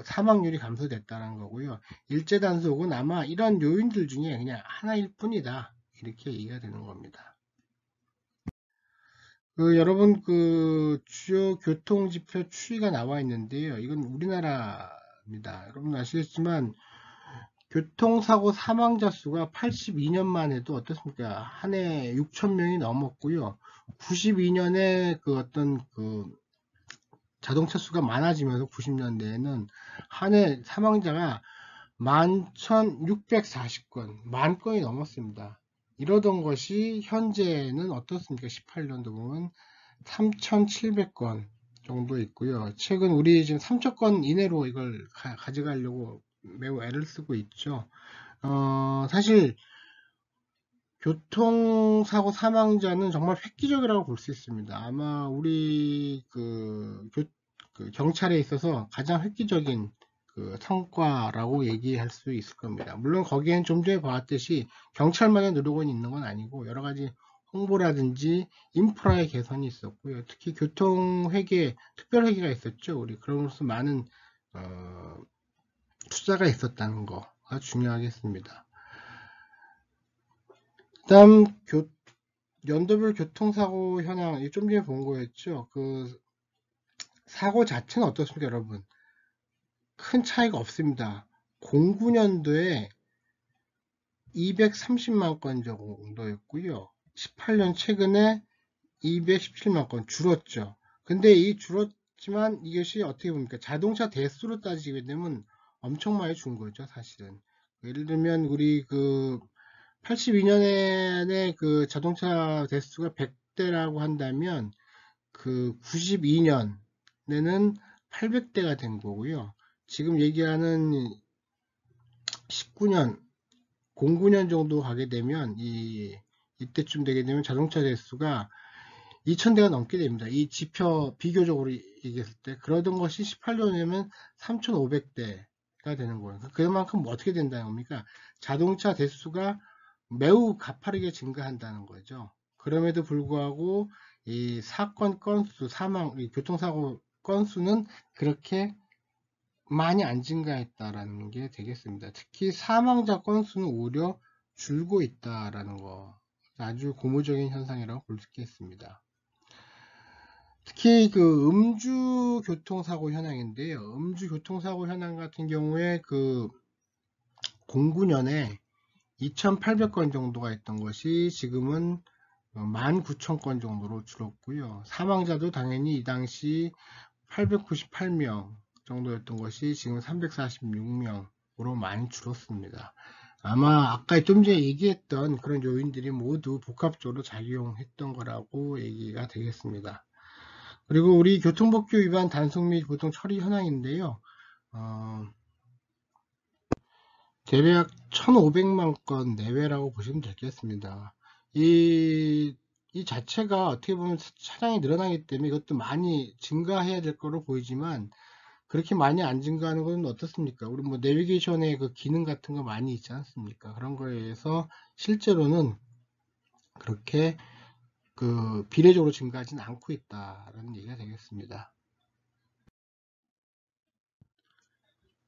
사망률이 감소됐다는 거고요. 일제 단속은 아마 이런 요인들 중에 그냥 하나일 뿐이다. 이렇게 얘기가 되는 겁니다. 여러분 주요 교통지표 추이가 나와 있는데요. 이건 우리나라입니다. 여러분 아시겠지만 교통사고 사망자 수가 82년만 해도 어떻습니까? 한 해 6천 명이 넘었고요. 92년에 자동차 수가 많아지면서 90년대에는 한 해 사망자가 11,640건, 만 건이 넘었습니다. 이러던 것이 현재는 어떻습니까? 18년도 보면 3,700건 정도 있고요. 최근 우리 지금 3,000건 이내로 이걸 가져가려고 매우 애를 쓰고 있죠. 사실 교통사고 사망자는 정말 획기적이라고 볼 수 있습니다. 아마 우리 경찰에 있어서 가장 획기적인 성과라고 얘기할 수 있을 겁니다. 물론 거기엔 좀 전에 봤듯이 경찰만의 노력은 있는 건 아니고 여러 가지 홍보라든지 인프라의 개선이 있었고요. 특히 교통회계, 특별회계가 있었죠. 우리 그럼으로써 많은 투자가 있었다는 거가 중요하겠습니다. 다음 연도별 교통사고 현황, 좀 전에 본 거였죠. 그 사고 자체는 어떻습니까, 여러분? 큰 차이가 없습니다. 09년도에 230만 건 정도였고요. 18년 최근에 217만 건 줄었죠. 근데 이 줄었지만 이것이 어떻게 보니까 자동차 대수로 따지게 되면 엄청 많이 준 거죠, 사실은. 예를 들면 우리 그 82년에 그 자동차 대수가 100대라고 한다면 그 92년에는 800대가 된 거고요. 지금 얘기하는 19년, 09년 정도 가게 되면 이때쯤 되게 되면 자동차 대수가 2000대가 넘게 됩니다. 이 지표 비교적으로 얘기했을 때 그러던 것이 18년이면 3500대가 되는 거예요. 그만큼 어떻게 된다는 겁니까? 자동차 대수가 매우 가파르게 증가한다는 거죠. 그럼에도 불구하고 이 사건 건수, 교통사고 건수는 그렇게 많이 안 증가했다라는 게 되겠습니다. 특히 사망자 건수는 오히려 줄고 있다라는 거, 아주 고무적인 현상이라고 볼 수 있겠습니다. 특히 그 음주 교통사고 현황인데요. 음주 교통사고 현황 같은 경우에 그 09년에 2,800건 정도가 있던 것이 지금은 19,000건 정도로 줄었고요. 사망자도 당연히 이 당시 898명 정도였던 것이 지금 346명으로 많이 줄었습니다. 아마 아까 좀 전에 얘기했던 그런 요인들이 모두 복합적으로 작용했던 거라고 얘기가 되겠습니다. 그리고 우리 교통법규 위반 단속 및 보통 처리 현황인데요. 대략 1,500만 건 내외라고 보시면 되겠습니다. 이 자체가 어떻게 보면 차량이 늘어나기 때문에 이것도 많이 증가해야 될 거로 보이지만 그렇게 많이 안 증가하는 건 어떻습니까? 우리 뭐 내비게이션의 그 기능 같은 거 많이 있지 않습니까? 그런 거에 의해서 실제로는 그렇게 그 비례적으로 증가하지는 않고 있다라는 얘기가 되겠습니다.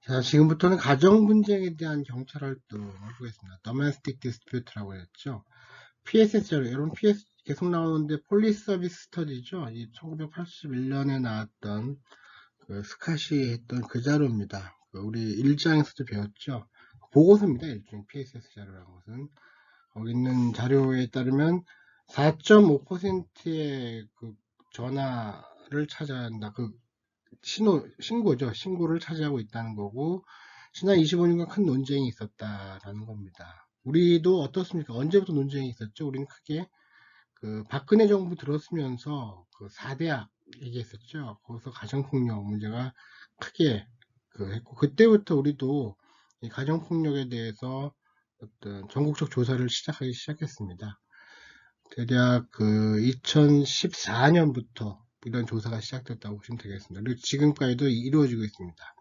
자, 지금부터는 가정 분쟁에 대한 경찰 활동을 보겠습니다. Domestic Dispute라고 했죠. PSS죠. 여러분 PS 계속 나오는데 폴리스 서비스 스터디죠. 1981년에 나왔던 그 스캇이 했던 그 자료입니다. 우리 1장에서도 배웠죠. 보고서입니다. 일종의 PSS 자료라는 것은. 거기 있는 자료에 따르면 4.5%의 그 전화를 찾아야 한다. 그 신고죠. 신고를 차지하고 있다는 거고, 지난 25년간 큰 논쟁이 있었다라는 겁니다. 우리도 어떻습니까? 언제부터 논쟁이 있었죠? 우리는 크게 그 박근혜 정부 들었으면서 그 4대학 얘기했었죠. 거기서 가정폭력 문제가 크게 했고, 그때부터 우리도 이 가정폭력에 대해서 어떤 전국적 조사를 시작하기 시작했습니다. 대략 그 2014년부터 이런 조사가 시작됐다고 보시면 되겠습니다. 그리고 지금까지도 이루어지고 있습니다.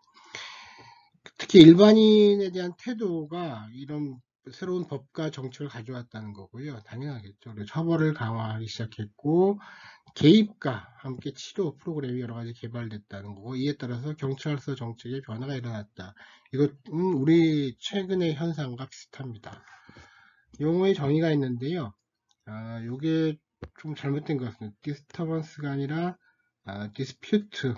특히 일반인에 대한 태도가 이런 새로운 법과 정책을 가져왔다는 거고요. 당연하겠죠. 그리고 처벌을 강화하기 시작했고, 개입과 함께 치료 프로그램이 여러 가지 개발됐다는 거고, 이에 따라서 경찰서 정책에 변화가 일어났다. 이것은 우리 최근의 현상과 비슷합니다. 용어의 정의가 있는데요. 요게 좀 잘못된 것 같습니다. disturbance가 아니라 dispute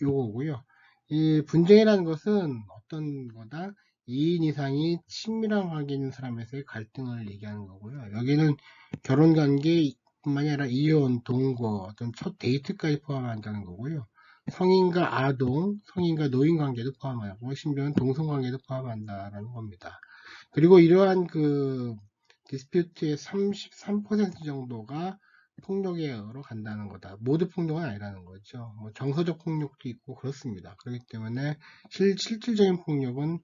요거고요. 이 분쟁이라는 것은 어떤 거다? 2인 이상이 친밀한 관계 있는 사람에서의 갈등을 얘기하는 거고요. 여기는 결혼 관계뿐만이 아니라 이혼, 동거, 어떤 첫 데이트까지 포함한다는 거고요. 성인과 아동, 성인과 노인 관계도 포함하고 심지어는 동성 관계도 포함한다라는 겁니다. 그리고 이러한 그 디스퓨트의 33% 정도가 폭력으로 간다는 거다. 모두 폭력은 아니라는 거죠. 뭐 정서적 폭력도 있고 그렇습니다. 그렇기 때문에 실질적인 폭력은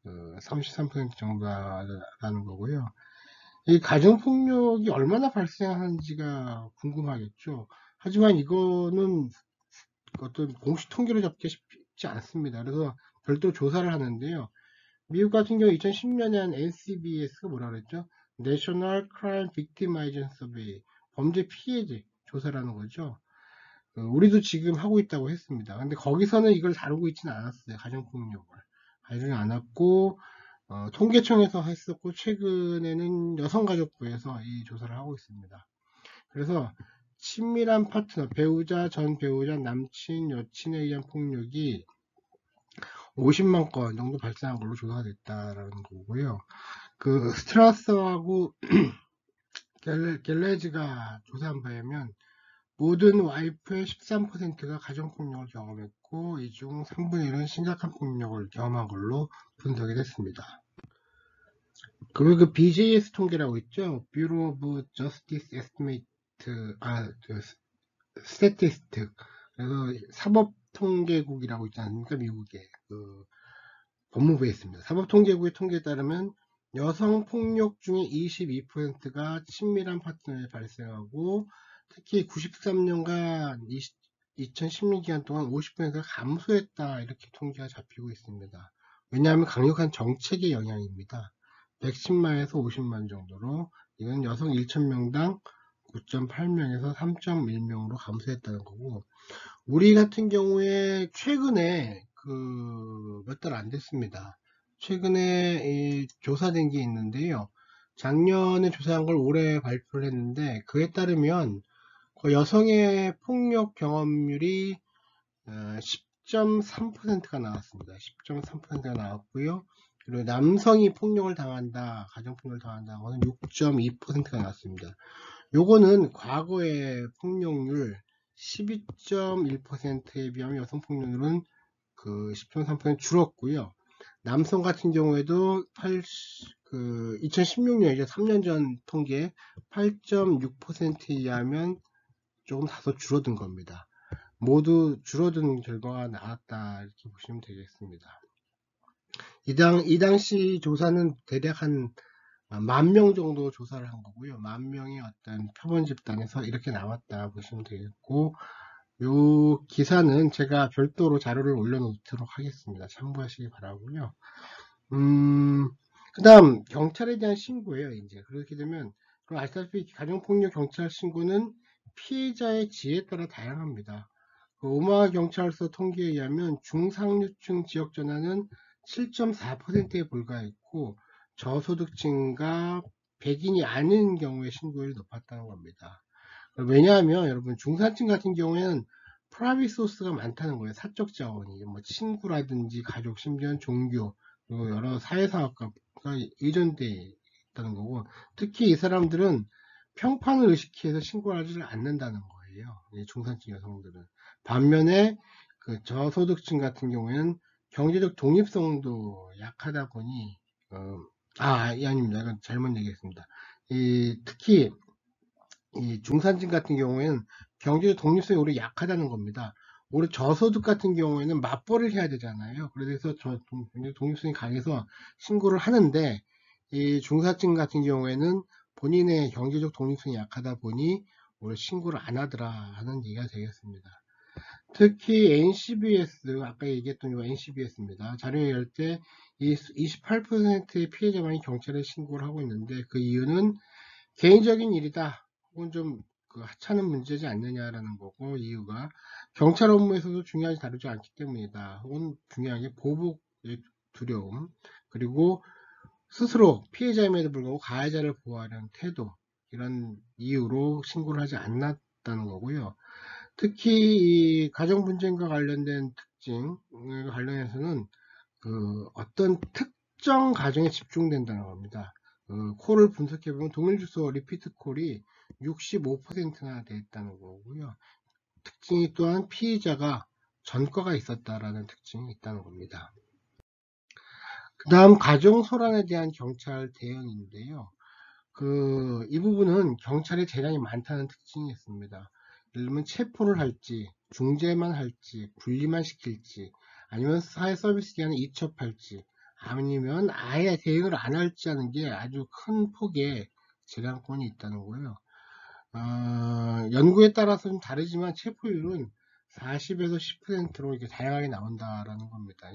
33% 정도라는 거고요. 이 가정폭력이 얼마나 발생하는지가 궁금하겠죠. 하지만 이거는 어떤 공식 통계로 잡기 쉽지 않습니다. 그래서 별도로 조사를 하는데요. 미국 같은 경우 2010년에 한 NCBS가 뭐라 그랬죠? National Crime Victimization Survey, 범죄 피해자 조사라는 거죠. 우리도 지금 하고 있다고 했습니다. 근데 거기서는 이걸 다루고 있지는 않았어요. 가정폭력을. 다루지 않았고, 통계청에서 했었고, 최근에는 여성가족부에서 이 조사를 하고 있습니다. 그래서 친밀한 파트너, 배우자, 전 배우자, 남친, 여친에 의한 폭력이 50만 건 정도 발생한 걸로 조사가 됐다라는 거고요. 그 스트라스하고 갤레즈가 조사한 바에 의하면 모든 와이프의 13%가 가정폭력을 경험했고, 이 중 3분의 1은 심각한 폭력을 경험한 걸로 분석이 됐습니다. 그리고 그 BJS 통계라고 있죠? Bureau of Justice Estimate, 스태티스틱. 그래서 사법통계국이라고 있지 않습니까? 미국의 그 법무부에 있습니다. 사법통계국의 통계에 따르면 여성 폭력 중에 22%가 친밀한 파트너에 발생하고, 특히 93년간 2016 기간 동안 50%가 감소했다, 이렇게 통계가 잡히고 있습니다. 왜냐하면 강력한 정책의 영향입니다. 110만에서 50만 정도로, 이건 여성 1,000명당 9.8명에서 3.1명으로 감소했다는 거고, 우리 같은 경우에 최근에 몇 달 안 됐습니다. 최근에 조사된 게 있는데요. 작년에 조사한 걸 올해 발표를 했는데, 그에 따르면 그 여성의 폭력 경험률이 10.3%가 나왔습니다. 10.3%가 나왔고요. 그리고 남성이 폭력을 당한다, 가정폭력을 당한다, 그거는 6.2%가 나왔습니다. 요거는 과거의 폭력률 12.1%에 비하면 여성 폭력률은 그 10.3% 줄었고요. 남성 같은 경우에도 2016년이죠. 3년 전 통계 8.6%에 의하면 조금 다소 줄어든 겁니다. 모두 줄어든 결과가 나왔다, 이렇게 보시면 되겠습니다. 이 당시 조사는 대략 한 10,000명 정도 조사를 한 거고요. 10,000명의 어떤 표본 집단에서 이렇게 나왔다 보시면 되겠고, 요 기사는 제가 별도로 자료를 올려놓도록 하겠습니다. 참고하시기 바라고요. 그 다음 경찰에 대한 신고예요. 이제 그렇게 되면, 그럼 아시다시피 가정폭력 경찰 신고는 피해자의 지혜에 따라 다양합니다. 그 오마하 경찰서 통계에 의하면 중상류층 지역 전화는 7.4%에 불과했고, 저소득층과 백인이 아닌 경우에 신고율이 높았다는 겁니다. 왜냐하면 여러분, 중산층 같은 경우에는 프라이빗 소스가 많다는 거예요. 사적 자원이 뭐 친구라든지 가족, 심지어는 종교, 그리고 여러 사회사업가가 의존돼 있다는 거고, 특히 이 사람들은 평판을 의식해서 신고를 하지를 않는다는 거예요. 이 중산층 여성들은. 반면에 그 저소득층 같은 경우에는 경제적 독립성도 약하다 보니, 아닙니다. 이건 잘못 얘기했습니다. 특히 이 중산층 같은 경우에는 경제적 독립성이 오히려 약하다는 겁니다. 오히려 저소득 같은 경우에는 맞벌이를 해야 되잖아요. 그래서 경제적 독립성이 강해서 신고를 하는데, 이 중산층 같은 경우에는 본인의 경제적 독립성이 약하다 보니 오히려 신고를 안 하더라 하는 얘기가 되겠습니다. 특히 NCBS, 아까 얘기했던 이 NCBS입니다. 자료에 열 때 28%의 피해자만이 경찰에 신고를 하고 있는데, 그 이유는 개인적인 일이다, 혹은 좀 하찮은 문제지 않느냐라는 거고, 이유가 경찰 업무에서도 중요하지 다루지 않기 때문이다, 혹은 중요한 게 보복의 두려움, 그리고 스스로 피해자임에도 불구하고 가해자를 보호하려는 태도, 이런 이유로 신고를 하지 않았다는 거고요. 특히 이 가정 분쟁과 관련된 특징에 관련해서는 어떤 특정 가정에 집중된다는 겁니다. 콜을 분석해보면 동일주소 리피트 콜이 65%나 됐다는 거고요. 특징이 또한 피의자가 전과가 있었다라는 특징이 있다는 겁니다. 그 다음 가정소란에 대한 경찰 대응인데요. 이 부분은 경찰의 재량이 많다는 특징이 있습니다. 예를 들면 체포를 할지, 중재만 할지, 분리만 시킬지, 아니면 사회 서비스 기간에 이첩할지, 아니면 아예 대응을 안 할지 하는 게 아주 큰 폭의 재량권이 있다는 거예요. 연구에 따라서 좀 다르지만 체포율은 40에서 10%로 이렇게 다양하게 나온다라는 겁니다.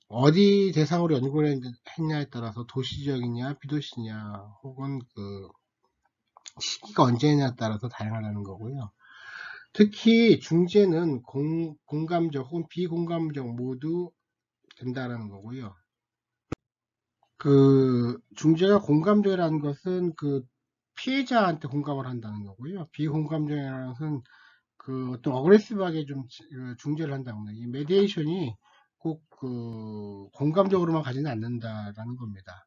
어디 대상으로 연구를 했냐에 따라서 도시적이냐, 비도시냐, 혹은 시기가 언제냐에 따라서 다양하다는 거고요. 특히 중재는 공감적 혹은 비공감적 모두 된다라는 거고요. 그 중재가 공감정이라는 것은 그 피해자한테 공감을 한다는 거고요. 비공감정이라는 것은 그 어떤 어그레시브하게 좀 중재를 한다는 거예요. 이 메디에이션이 꼭 그 공감적으로만 가지는 않는다라는 겁니다.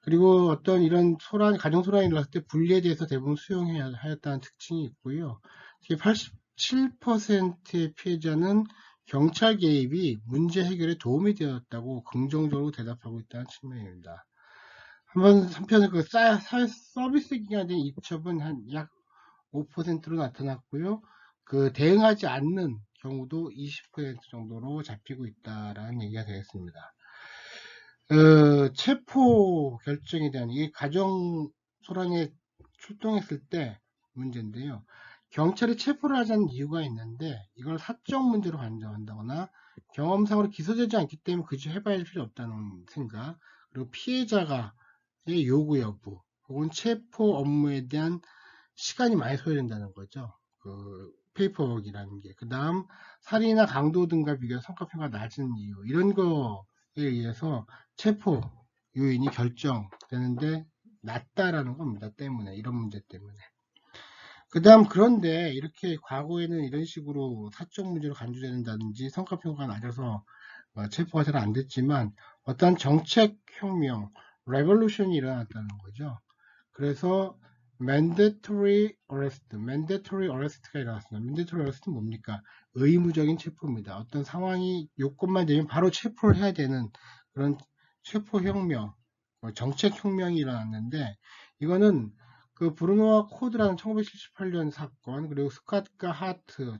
그리고 어떤 이런 소란, 가정 소란이 일어났을 때 분리에 대해서 대부분 수용해야 하였다는 특징이 있고요. 특히 87%의 피해자는 경찰 개입이 문제 해결에 도움이 되었다고 긍정적으로 대답하고 있다는 측면입니다. 한편 그 사회 서비스 기관에 대한 입첩은 한 약 5%로 나타났고요. 그 대응하지 않는 경우도 20% 정도로 잡히고 있다라는 얘기가 되겠습니다. 체포 결정에 대한 이 가정 소란에 출동했을 때 문제인데요. 경찰이 체포를 하지 않는 이유가 있는데 이걸 사적 문제로 간주한다거나 경험상으로 기소되지 않기 때문에 굳이 해봐야 할 필요 없다는 생각, 그리고 피해자가 요구 여부 혹은 체포 업무에 대한 시간이 많이 소요된다는 거죠. 그 페이퍼워크라는 게. 그 다음 살인이나 강도 등과 비교해 성과평가 낮은 이유, 이런 거에 의해서 체포 요인이 결정되는데 낮다라는 겁니다. 때문에, 이런 문제 때문에. 그 다음, 그런데 이렇게 과거에는 이런 식으로 사적 문제로 간주된다든지 성과평가가 낮아서 체포가 잘 안 됐지만 어떤 정책혁명, 레볼루션이 일어났다는 거죠. 그래서 mandatory arrest가 일어났습니다. mandatory arrest는 뭡니까? 의무적인 체포입니다. 어떤 상황이 요건만 되면 바로 체포를 해야 되는 그런 체포혁명, 정책혁명이 일어났는데, 이거는 그 브루노와 코드라는 1978년 사건, 그리고 스캇과 하트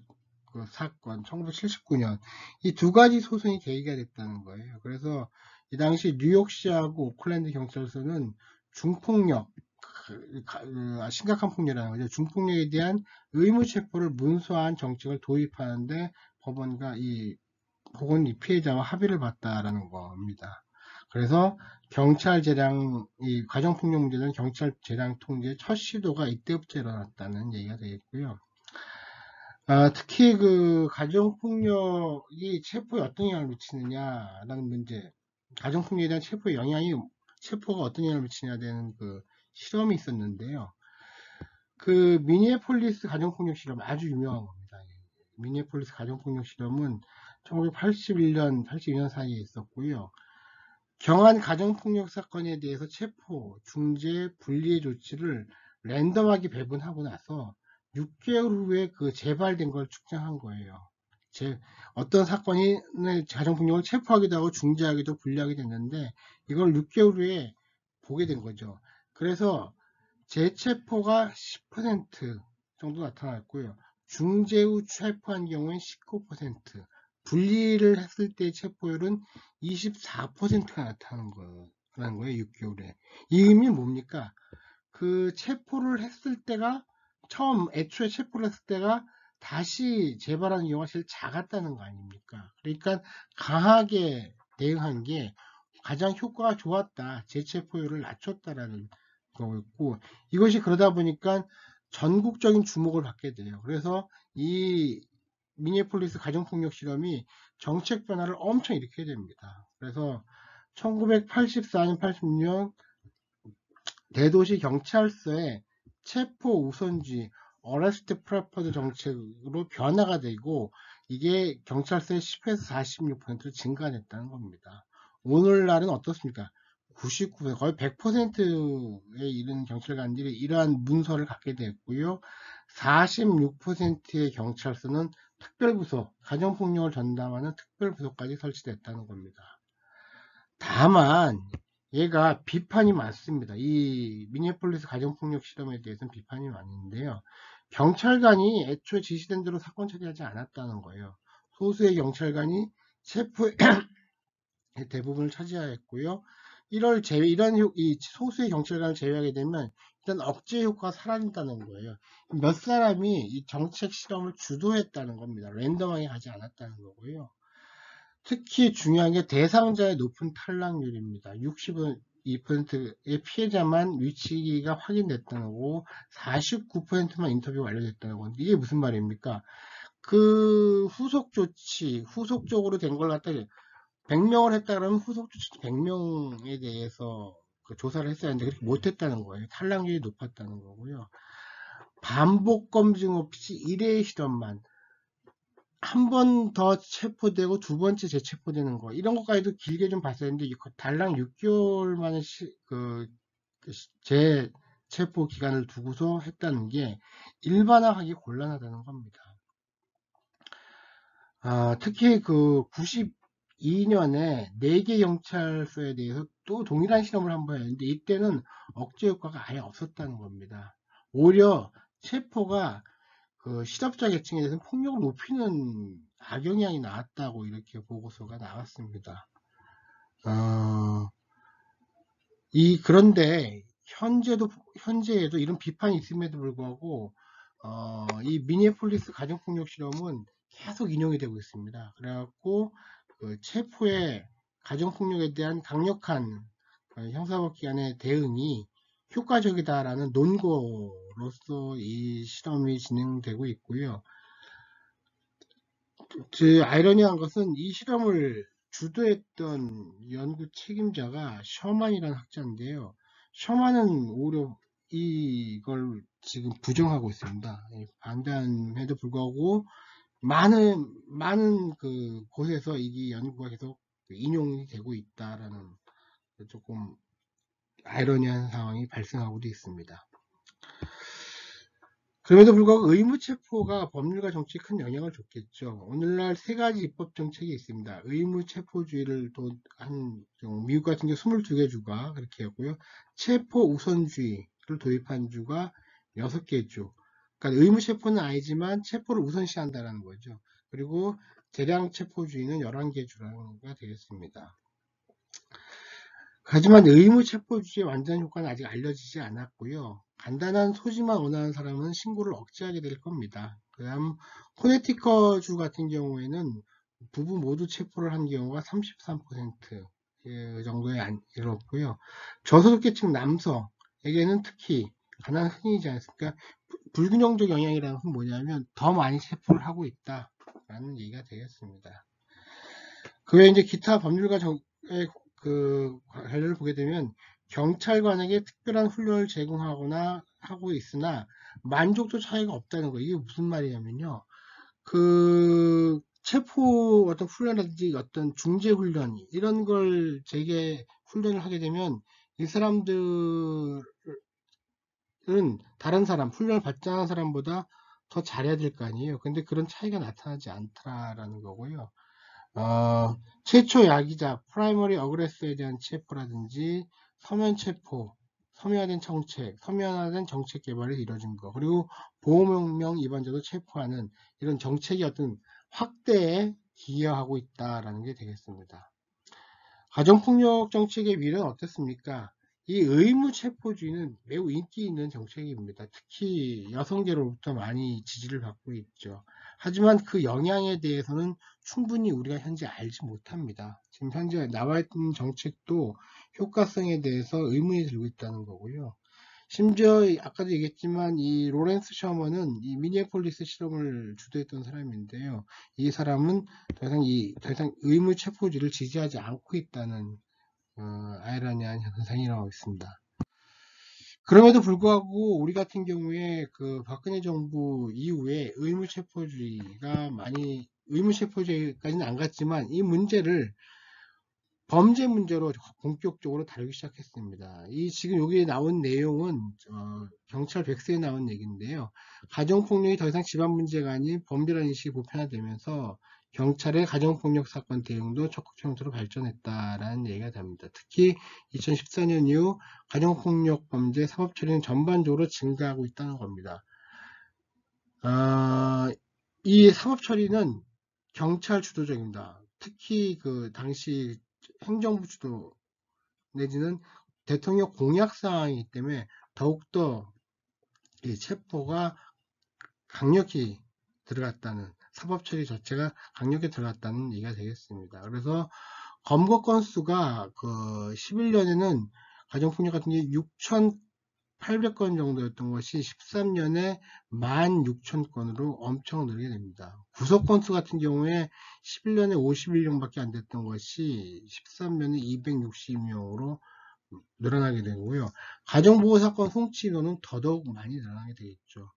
그 사건 1979년, 이 두 가지 소송이 계기가 됐다는 거예요. 그래서 이 당시 뉴욕시하고 오클랜드 경찰서는 중폭력, 심각한 폭력이라는 거죠. 중폭력에 대한 의무 체포를 문서화한 정책을 도입하는데 법원과 혹은 이 피해자와 합의를 봤다라는 겁니다. 그래서 경찰 재량, 이 가정폭력 문제는 경찰 재량 통제 첫 시도가 이때부터 일어났다는 얘기가 되겠고요. 특히 그 가정폭력이 체포에 어떤 영향을 미치느냐라는 문제, 가정폭력에 대한 체포가 어떤 영향을 미치냐에 대한 그 실험이 있었는데요. 그 미니애폴리스 가정폭력 실험 아주 유명한 겁니다. 미니애폴리스 가정폭력 실험은 1981년, 82년 사이에 있었고요. 경한 가정폭력 사건에 대해서 체포, 중재, 분리의 조치를 랜덤하게 배분하고 나서 6개월 후에 그 재발된 걸 측정한 거예요. 어떤 사건이 가정폭력을 체포하기도 하고 중재하기도 분리하게 됐는데 이걸 6개월 후에 보게 된 거죠. 그래서 재체포가 10% 정도 나타났고요. 중재 후 체포한 경우엔 19%, 분리를 했을 때 체포율은 24%가 나타나는 거예요. 6개월에. 이 의미는 뭡니까? 그 체포를 했을 때가 애초에 체포를 했을 때가 다시 재발하는 경우가 제일 작았다는 거 아닙니까? 그러니까 강하게 대응한 게 가장 효과가 좋았다. 재체포율을 낮췄다라는 거였고, 이것이 그러다 보니까 전국적인 주목을 받게 돼요. 그래서 이 미니애폴리스 가정폭력 실험이 정책 변화를 엄청 일으키게 됩니다. 그래서 1984년, 86년 대도시 경찰서의 체포 우선주의 어레스트 프레퍼드 정책으로 변화가 되고 이게 경찰서의 10에서 46% 증가됐다는 겁니다. 오늘날은 어떻습니까? 99%, 거의 100%에 이른 경찰관들이 이러한 문서를 갖게 됐고요. 46%의 경찰서는 특별부서, 가정폭력을 전담하는 특별부서까지 설치됐다는 겁니다. 다만 얘가 비판이 많습니다. 이 미니애폴리스 가정폭력 실험에 대해서는 비판이 많은데요. 경찰관이 애초에 지시된 대로 사건 처리하지 않았다는 거예요. 소수의 경찰관이 체포의 대부분을 차지하였고요. 이런 이 소수의 경찰관을 제외하게 되면 일단 억제 효과가 사라진다는 거예요. 몇 사람이 이 정책 실험을 주도했다는 겁니다. 랜덤하게 하지 않았다는 거고요. 특히 중요한 게 대상자의 높은 탈락률입니다. 62%의 피해자만 위치가 확인됐다는 거고 49%만 인터뷰가 완료됐다는 건데 이게 무슨 말입니까? 그 후속 조치, 후속적으로 된 걸 갖다 100명을 했다 그러면 후속 조치 100명에 대해서 그 조사를 했어야 하는데 그렇게 못했다는 거예요. 탈락률이 높았다는 거고요. 반복 검증 없이 1회 실험만 한 번 더 체포되고 두 번째 재체포되는 거 이런 것까지도 길게 좀 봤어야 했는데 달랑 6개월 만에 재체포 기간을 두고서 했다는 게 일반화하기 곤란하다는 겁니다. 특히 그 92년에 4개 경찰서에 대해서 또 동일한 실험을 한번 했는데 이때는 억제 효과가 아예 없었다는 겁니다. 오히려 체포가 그 실업자 계층에 대해서 폭력을 높이는 악영향이 나왔다고 이렇게 보고서가 나왔습니다. 그런데 현재에도 이런 비판이 있음에도 불구하고 이 미니애폴리스 가정폭력 실험은 계속 인용이 되고 있습니다. 그래갖고 그 체포의 가정폭력에 대한 강력한 형사법기관의 대응이 효과적이다라는 논거로서 이 실험이 진행되고 있고요. 아이러니한 것은 이 실험을 주도했던 연구 책임자가 셔만이라는 학자인데요. 셔만은 오히려 이걸 지금 부정하고 있습니다. 반대함에도 불구하고 많은 그 곳에서 이 연구가 계속 인용이 되고 있다라는 조금 아이러니한 상황이 발생하고도 있습니다. 그럼에도 불구하고 의무체포가 법률과 정치에 큰 영향을 줬겠죠. 오늘날 3가지 입법 정책이 있습니다. 의무체포주의를 한 미국 같은 경우 22개 주가 그렇게 했고요. 체포 우선주의를 도입한 주가 6개 주. 그러니까 의무체포는 아니지만 체포를 우선시한다는 거죠. 그리고 재량체포주의는 11개 주가 되겠습니다. 하지만 의무체포주의의 완전 효과는 아직 알려지지 않았고요. 간단한 소지만 원하는 사람은 신고를 억제하게 될 겁니다. 그 다음 코네티컷주 같은 경우에는 부부 모두 체포를 한 경우가 33% 정도에 이뤘고요. 저소득계층 남성에게는 특히 가장 흔히지 않습니까? 불균형적 영향이라는 건 뭐냐면 더 많이 체포를 하고 있다라는 얘기가 되겠습니다. 그 외에 이제 기타 법률과 그 관련을 보게 되면 경찰관에게 특별한 훈련을 제공하거나 하고 있으나 만족도 차이가 없다는 거예요. 이게 무슨 말이냐면요. 그 체포 어떤 훈련이라든지 어떤 중재 훈련 이런 걸 재개 훈련을 하게 되면 이 사람들은 다른 사람 훈련을 받지 않은 사람보다 더 잘해야 될 거 아니에요. 근데 그런 차이가 나타나지 않다라는 거고요. 최초 야기자, 프라이머리 어그레서에 대한 체포라든지 서면 체포, 서면화된 정책 개발이 이루어진 거, 그리고 보호명령 위반자도 체포하는 이런 정책이 어떤 확대에 기여하고 있다라는 게 되겠습니다. 가정폭력 정책의 미래는 어떻습니까? 이 의무체포주의는 매우 인기 있는 정책입니다. 특히 여성계로부터 많이 지지를 받고 있죠. 하지만 그 영향에 대해서는 충분히 우리가 현재 알지 못합니다. 지금 현재 나와 있는 정책도 효과성에 대해서 의문이 들고 있다는 거고요. 심지어 아까도 얘기했지만 이 로렌스 셔먼은 이 미니애폴리스 실험을 주도했던 사람인데요. 이 사람은 더 이상 의무 체포주의를 지지하지 않고 있다는 아이러니한 현상이 나오고 있습니다. 그럼에도 불구하고 우리 같은 경우에 그 박근혜 정부 이후에 의무 체포주의까지는 안 갔지만 이 문제를 범죄 문제로 본격적으로 다루기 시작했습니다. 지금 여기에 나온 내용은 경찰 백서에 나온 얘기인데요. 가정폭력이 더 이상 집안 문제가 아닌 범죄라는 인식이 보편화되면서 경찰의 가정폭력 사건 대응도 적극 형태로 발전했다라는 얘기가 됩니다. 특히 2014년 이후 가정폭력 범죄 사법 처리는 전반적으로 증가하고 있다는 겁니다. 이 사법 처리는 경찰 주도적입니다. 특히 그 당시 행정부 주도 내지는 대통령 공약 사항이기 때문에 더욱더 이 체포가 강력히 들어갔다는 사법 처리 자체가 강력히 들어갔다는 얘기가 되겠습니다. 그래서 검거 건수가 그 11년에는 가정폭력 같은 게 800건 정도였던 것이 13년에 16,000건으로 엄청 늘게 됩니다. 구속 건수 같은 경우에 11년에 51명밖에 안 됐던 것이 13년에 260명으로 늘어나게 되고요. 가정보호사건 송치 인원은 더더욱 많이 늘어나게 되겠죠.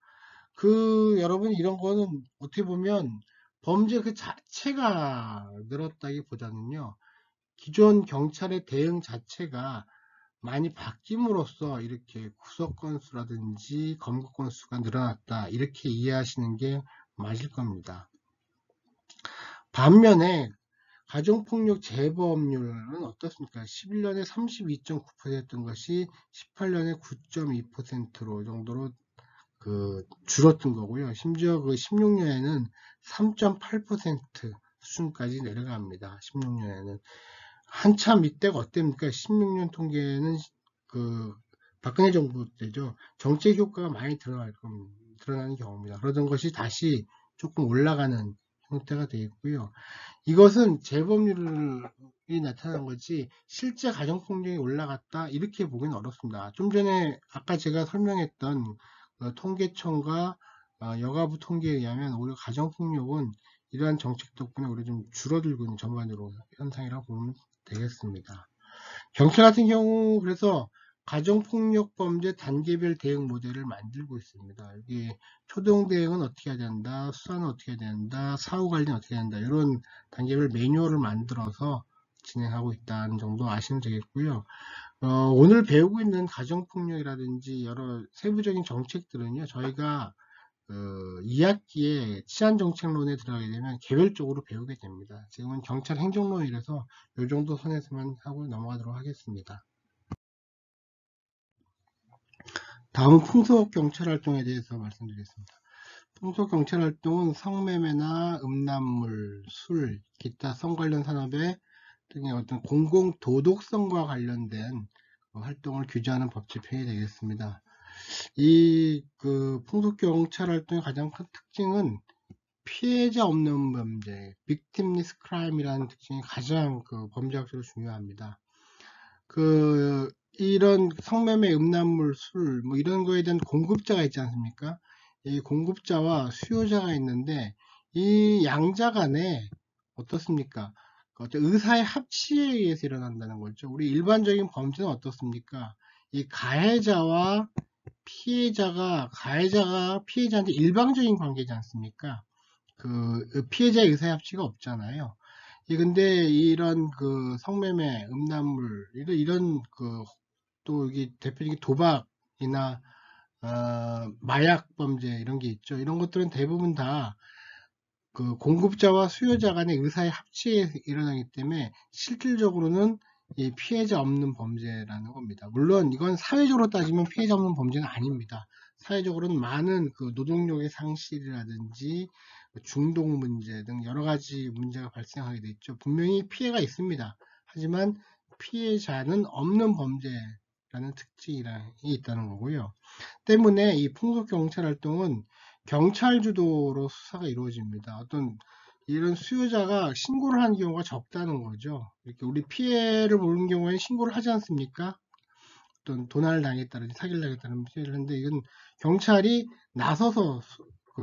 여러분, 이런 거는 어떻게 보면 범죄 그 자체가 늘었다기보다는요, 기존 경찰의 대응 자체가 많이 바뀜으로써 이렇게 구속 건수라든지 검거 건수가 늘어났다, 이렇게 이해하시는 게 맞을 겁니다. 반면에 가정폭력 재범률은 어떻습니까? 11년에 32.9%였던 것이 18년에 9.2%로 정도로 줄었던 거고요. 심지어 16년에는 3.8% 수준까지 내려갑니다. 16년에는. 한참 이때가 어땠습니까? 16년 통계는 박근혜 정부 때죠. 정책 효과가 많이 드러나는 경우입니다. 그러던 것이 다시 조금 올라가는 형태가 되겠고요. 이것은 재범률이 나타난 거지 실제 가정폭력이 올라갔다, 이렇게 보기는 어렵습니다. 좀 전에 아까 제가 설명했던 통계청과 여가부 통계에 의하면 오히려 가정폭력은 이러한 정책 덕분에 오히려 좀 줄어들고 있는 전반적으로 현상이라고 보면 되겠습니다. 경찰 같은 경우 그래서 가정폭력 범죄 단계별 대응 모델을 만들고 있습니다. 여기 초동 대응은 어떻게 해야 된다, 수사는 어떻게 해야 된다, 사후 관리는 어떻게 해야 된다, 이런 단계별 매뉴얼을 만들어서 진행하고 있다는 정도 아시면 되겠고요. 오늘 배우고 있는 가정폭력이라든지 여러 세부적인 정책들은요, 저희가 2학기에 치안정책론에 들어가게 되면 개별적으로 배우게 됩니다. 지금은 경찰 행정론이라서 이 정도 선에서만 하고 넘어가도록 하겠습니다. 다음은 풍속경찰활동에 대해서 말씀드리겠습니다. 풍속경찰활동은 성매매나 음란물, 술, 기타 성 관련 산업의 등의 어떤 공공도덕성과 관련된 활동을 규제하는 법 집행이 되겠습니다. 풍속경찰활동의 가장 큰 특징은 피해자 없는 범죄, victimless crime이라는 특징이 가장 범죄학적으로 중요합니다. 이런 성매매, 음란물, 술, 뭐 이런 거에 대한 공급자가 있지 않습니까? 이 공급자와 수요자가 있는데, 이 양자 간에 어떻습니까? 어떤 의사의 합치에 의해서 일어난다는 거죠. 우리 일반적인 범죄는 어떻습니까? 이 가해자와 피해자가 피해자한테 일방적인 관계지 않습니까? 피해자의 의사의 합치가 없잖아요. 근데 이런 성매매, 음란물, 이런 또 이게 대표적인 도박이나 마약 범죄 이런 게 있죠. 이런 것들은 대부분 다 공급자와 수요자 간의 의사의 합치에 일어나기 때문에 실질적으로는 이 피해자 없는 범죄라는 겁니다. 물론 이건 사회적으로 따지면 피해자 없는 범죄는 아닙니다. 사회적으로는 많은 노동력의 상실이라든지 중독 문제 등 여러 가지 문제가 발생하게 돼 있죠. 분명히 피해가 있습니다. 하지만 피해자는 없는 범죄라는 특징이 있다는 거고요. 때문에 이 풍속경찰활동은 경찰 주도로 수사가 이루어집니다. 어떤 이런 수요자가 신고를 하는 경우가 적다는 거죠. 이렇게 우리 피해를 보는 경우에는 신고를 하지 않습니까? 어떤 도난을 당했다든지 사기를 당했다는 피해를 하는데, 이건 경찰이 나서서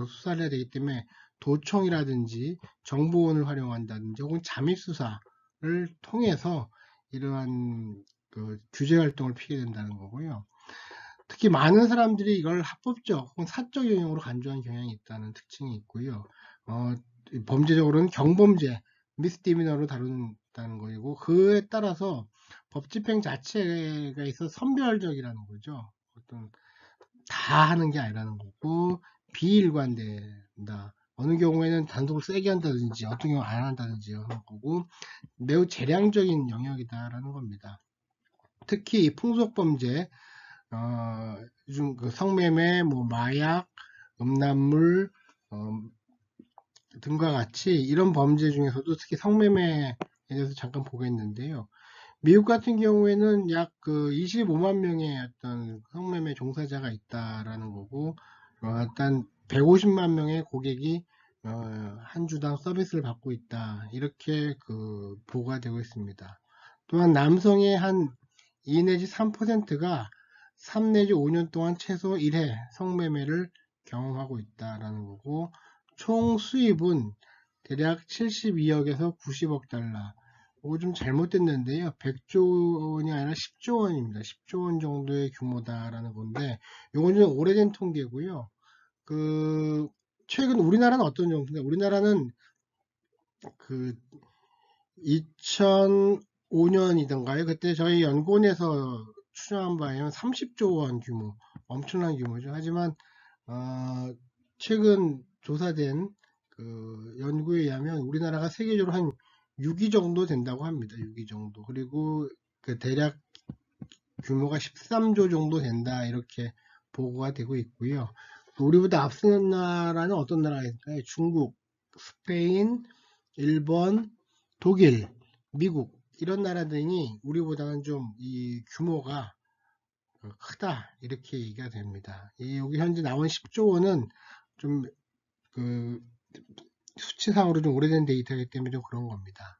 수사를 해야 되기 때문에 도청이라든지 정보원을 활용한다든지 혹은 잠입수사를 통해서 이러한 규제 활동을 피게 된다는 거고요. 특히 많은 사람들이 이걸 합법적 혹은 사적 영역으로 간주하는 경향이 있다는 특징이 있고요. 범죄적으로는 경범죄, 미스디미너로 다룬다는 거이고, 그에 따라서 법 집행 자체가 있어 선별적이라는 거죠. 다 하는 게 아니라는 거고, 비일관된다. 어느 경우에는 단속을 세게 한다든지, 어떤 경우 안 한다든지 하는 거고, 매우 재량적인 영역이다라는 겁니다. 특히 이 풍속범죄, 요즘 성매매, 마약, 음란물 등과 같이 이런 범죄 중에서도 특히 성매매에 대해서 잠깐 보겠는데요. 미국 같은 경우에는 약 25만 명의 어떤 성매매 종사자가 있다라는 거고, 일단 150만 명의 고객이 한 주당 서비스를 받고 있다, 이렇게 보고가 되고 있습니다. 또한 남성의 한 2 내지 3%가 3 내지 5년 동안 최소 1회 성매매를 경험하고 있다라는 거고, 총 수입은 대략 72억에서 90억 달러. 이거 좀 잘못됐는데요. 100조 원이 아니라 10조 원입니다. 10조 원 정도의 규모다라는 건데, 이건 좀 오래된 통계고요. 최근 우리나라는 어떤 정도인가? 우리나라는 그 2005년이던가요? 그때 저희 연구원에서 추정한 바에 는 30조 원 규모, 엄청난 규모죠. 하지만 최근 조사된 그 연구에 의하면 우리나라가 세계적으로 한 6위 정도 된다고 합니다. 6위 정도. 그리고 그 대략 규모가 13조 정도 된다 이렇게 보고가 되고 있고요. 우리보다 앞서는 나라는 어떤 나라일까요? 중국, 스페인, 일본, 독일, 미국 이런 나라들이 우리보다는 좀 이 규모가 크다 이렇게 얘기가 됩니다. 여기 현재 나온 10조 원은 좀 그 수치상으로 좀 오래된 데이터이기 때문에 좀 그런 겁니다.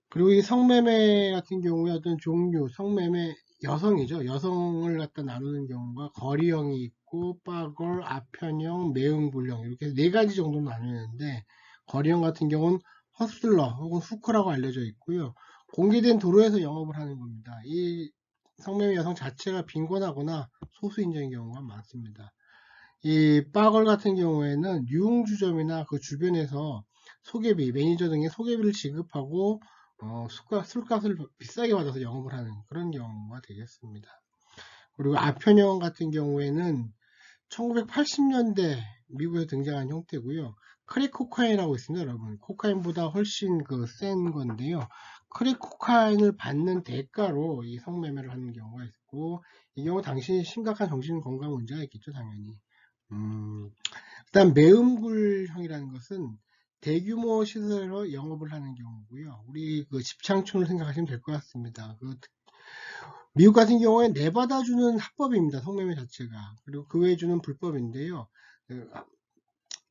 그리고 이 성매매 같은 경우에 어떤 종류, 성매매 여성이죠. 여성을 갖다 나누는 경우가 거리형이 있고 빠걸, 아편형, 매음굴형 이렇게 네 가지 정도 나뉘는데 거리형 같은 경우는 허슬러 혹은 후커라고 알려져 있고요. 공개된 도로에서 영업을 하는 겁니다. 이 성매매 여성 자체가 빈곤하거나 소수인종인 경우가 많습니다. 이 빠걸 같은 경우에는 유흥주점이나 그 주변에서 소개비, 매니저 등의 소개비를 지급하고 술값을 비싸게 받아서 영업을 하는 그런 경우가 되겠습니다. 그리고 아편형 같은 경우에는 1980년대 미국에 등장한 형태고요. 크랙 코카인이라고 있습니다, 여러분. 코카인보다 훨씬 센 건데요. 크랙 코카인을 받는 대가로 이 성매매를 하는 경우가 있고, 이 경우 당신이 심각한 정신건강 문제가 있겠죠, 당연히. 일단 매음굴형이라는 것은 대규모 시설로 영업을 하는 경우고요. 우리 집창촌을 생각하시면 될 것 같습니다. 미국 같은 경우에 내받아주는 합법입니다. 성매매 자체가. 그리고 그 외에 주는 불법인데요.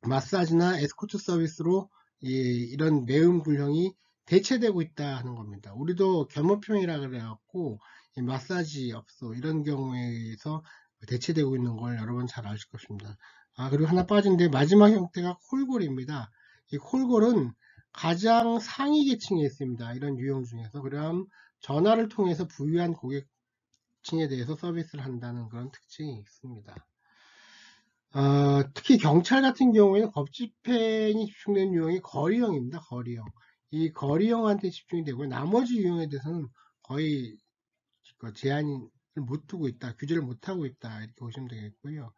마사지나 에스코트 서비스로 이런 매음굴형이 대체되고 있다 하는 겁니다. 우리도 겸업형이라 그래갖고 마사지 업소 이런 경우에서 대체되고 있는 걸 여러분 잘 아실 것입니다. 그리고 하나 빠진데 마지막 형태가 콜골입니다. 이 콜골은 가장 상위 계층에 있습니다. 이런 유형 중에서. 그럼 전화를 통해서 부유한 고객층에 대해서 서비스를 한다는 그런 특징이 있습니다. 특히 경찰 같은 경우에는 법집행이 집중된 유형이 거리형입니다. 거리형. 이 거리형한테 집중이 되고 나머지 유형에 대해서는 거의 제한을 못 두고 있다. 규제를 못 하고 있다. 이렇게 보시면 되겠고요.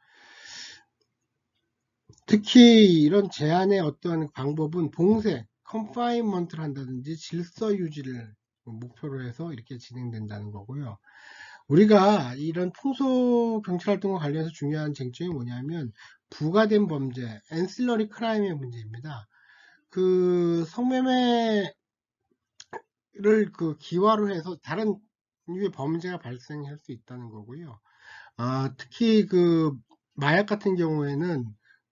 특히 이런 제한의 어떠한 방법은 봉쇄, 컨파인먼트를 한다든지 질서 유지를 목표로 해서 이렇게 진행된다는 거고요. 우리가 이런 풍소 경찰 활동과 관련해서 중요한 쟁점이 뭐냐면 부가된 범죄, 앤실러리 크라임의 문제입니다. 성매매를 기화로 해서 다른 유의 범죄가 발생할 수 있다는 거고요. 특히 마약 같은 경우에는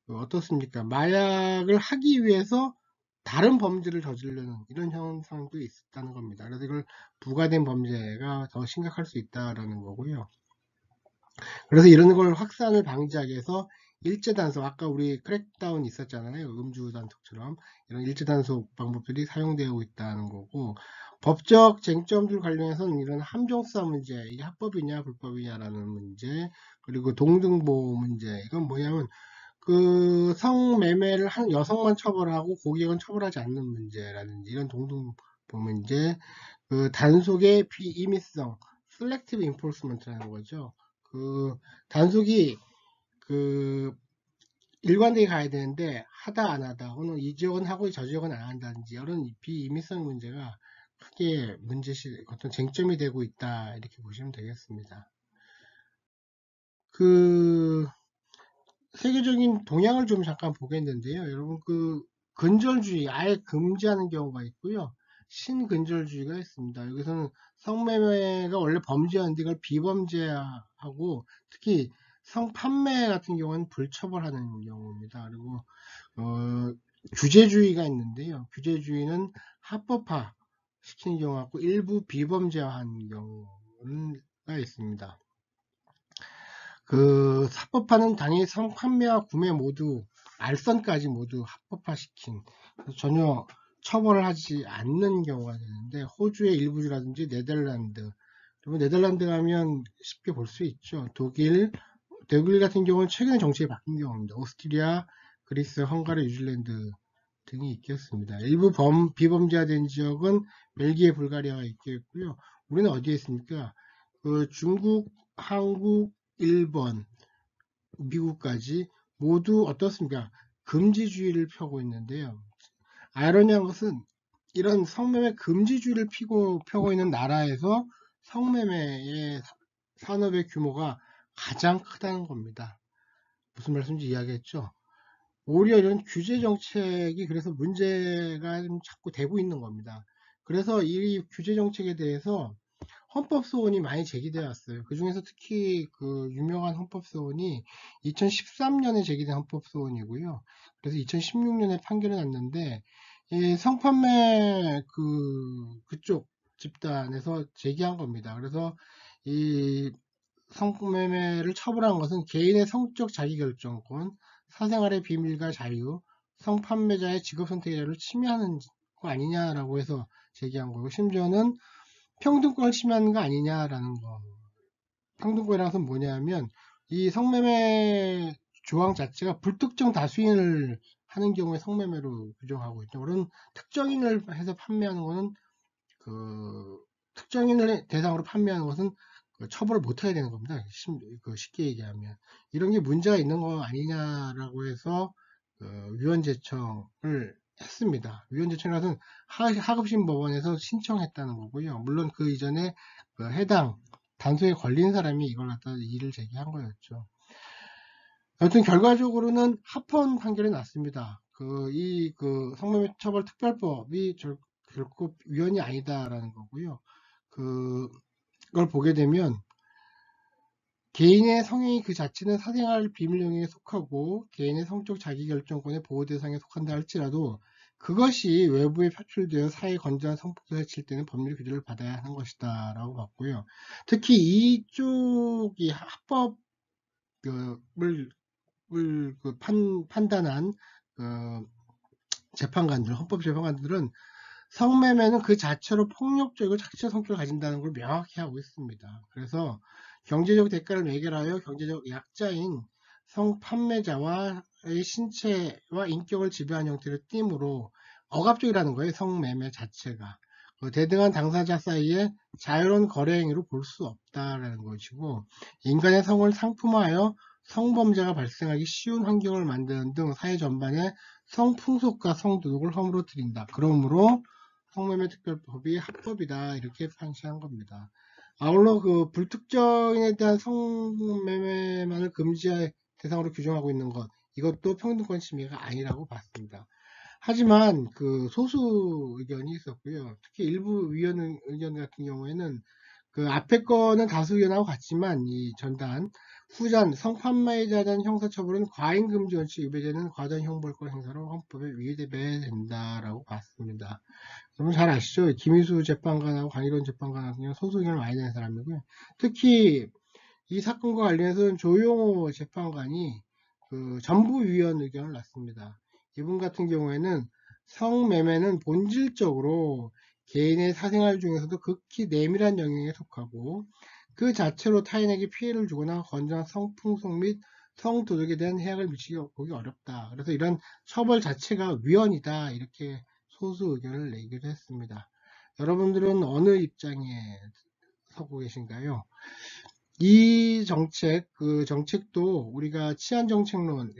어떻습니까? 마약을 하기 위해서 다른 범죄를 저지르는 이런 현상도 있다는 겁니다. 그래서 이걸 부가된 범죄가 더 심각할 수 있다라는 거고요. 그래서 이런 걸 확산을 방지하기 위해서 일제 단속, 아까 우리 크랙다운 있었잖아요. 음주 단속처럼 이런 일제 단속 방법들이 사용되고 있다는 거고, 법적 쟁점들 관련해서는 이런 함정사 문제, 이게 합법이냐 불법이냐라는 문제, 그리고 동등보호 문제. 이건 뭐냐면 성매매를 한 여성만 처벌하고 고객은 처벌하지 않는 문제라든지 이런 동등보 문제, 단속의 비임의성, selective enforcement라는 거죠. 단속이 일관되게 가야 되는데 하다 안 하다 혹은 이 지역은 하고 저 지역은 안 한다든지 이런 비임의성 문제가 크게 어떤 쟁점이 되고 있다 이렇게 보시면 되겠습니다. 세계적인 동향을 좀 잠깐 보겠는데요. 여러분 근절주의 아예 금지하는 경우가 있고요. 신근절주의가 있습니다. 여기서는 성매매가 원래 범죄였는데 이걸 비범죄하고 특히 성판매 같은 경우는 불처벌하는 경우입니다. 그리고 규제주의가 있는데요. 규제주의는 합법화 시키는 경우가 있고 일부 비범죄화하는 경우가 있습니다. 그 합법화는 당연히 성판매와 구매 모두 알선까지 모두 합법화시킨, 전혀 처벌을 하지 않는 경우가 되는데, 호주의 일부 주라든지 네덜란드, 그리고 네덜란드 가면 쉽게 볼 수 있죠. 독일 같은 경우는 최근에 정책이 바뀐 경우입니다. 오스트리아, 그리스, 헝가리, 뉴질랜드 등이 있겠습니다. 일부 비범죄화된 지역은 벨기에, 불가리아가 있겠고요. 우리는 어디에 있습니까? 그 중국, 한국, 일본, 미국까지 모두 어떻습니까? 금지주의를 펴고 있는데요. 아이러니한 것은 이런 성매매 금지주의를 펴고 있는 나라에서 성매매의 산업의 규모가 가장 크다는 겁니다. 무슨 말씀인지 이야기했죠? 오히려 이런 규제 정책이 그래서 문제가 좀 자꾸 되고 있는 겁니다. 그래서 이 규제 정책에 대해서 헌법소원이 많이 제기되어 왔어요. 그 중에서 특히 그 유명한 헌법소원이 2013년에 제기된 헌법소원이고요. 그래서 2016년에 판결이 났는데, 이 성판매 그쪽 집단에서 제기한 겁니다. 그래서 이 성매매를 처벌한 것은 개인의 성적 자기결정권, 사생활의 비밀과 자유, 성판매자의 직업 선택의 자유를 침해하는 거 아니냐라고 해서 제기한 거고, 심지어는 평등권을 침해하는 거 아니냐라는 거. 평등권이라는 것은 뭐냐면 이 성매매 조항 자체가 불특정 다수인을 하는 경우에 성매매로 규정하고 있죠. 그런 특정인을 해서 판매하는 것은 특정인을 대상으로 판매하는 것은 처벌을 못 해야 되는 겁니다. 쉽게 얘기하면 이런 게 문제가 있는 거 아니냐라고 해서 위헌 제청을 했습니다. 위헌 제청은 하급심 법원에서 신청했다는 거고요. 물론 그 이전에 해당 단속에 걸린 사람이 이걸 갖다 이의를 제기한 거였죠. 여튼 결과적으로는 합헌 판결이 났습니다. 성매매 처벌 특별법이 결코 위헌이 아니다라는 거고요. 그걸 보게 되면 개인의 성행위 그 자체는 사생활 비밀 영역에 속하고 개인의 성적 자기결정권의 보호 대상에 속한다 할지라도 그것이 외부에 표출되어 사회에 건전한 성폭력을 해칠 때는 법률 규제를 받아야 하는 것이다 라고 봤고요. 특히 이쪽이 합법을 판단한 재판관들, 헌법재판관들은 성매매는 그 자체로 폭력적이고 착취적 성격을 가진다는 걸 명확히 하고 있습니다. 그래서 경제적 대가를 매결하여 경제적 약자인 성판매자와의 신체와 인격을 지배하는 형태를 띠므로 억압적이라는 거예요. 성매매 자체가. 대등한 당사자 사이에 자유로운 거래 행위로 볼 수 없다라는 것이고, 인간의 성을 상품화하여 성범죄가 발생하기 쉬운 환경을 만드는 등 사회 전반에 성풍속과 성도덕을 허물어뜨린다. 그러므로 성매매 특별법이 합법이다 이렇게 판시한 겁니다. 아울러 그 불특정인에 대한 성매매만을 금지할 대상으로 규정하고 있는 것, 이것도 평등권 침해가 아니라고 봤습니다. 하지만 그 소수 의견이 있었고요. 특히 일부 위원 의견 같은 경우에는 그 앞에 거는 다수 의견하고 같지만 이 전단 후전 성판매자에 대한 형사처벌은 과잉금지 원칙 위배되는 과도한 형벌권 행사로 헌법에 위배된다라고 봤습니다. 여러분 잘 아시죠? 김희수 재판관하고 강일원 재판관 같은 경우 소수 의견을 많이 내는 사람이고요. 특히 이 사건과 관련해서는 조용호 재판관이 그 전부 위헌 의견을 냈습니다. 이분 같은 경우에는 성매매는 본질적으로 개인의 사생활 중에서도 극히 내밀한 영역에 속하고 그 자체로 타인에게 피해를 주거나 건전한 성풍속 및 성도덕에 대한 해악을 미치기 보기 어렵다. 그래서 이런 처벌 자체가 위헌이다. 이렇게 소수 의견을 내기도 했습니다. 여러분들은 어느 입장에 서고 계신가요? 이 정책도 우리가 치안정책론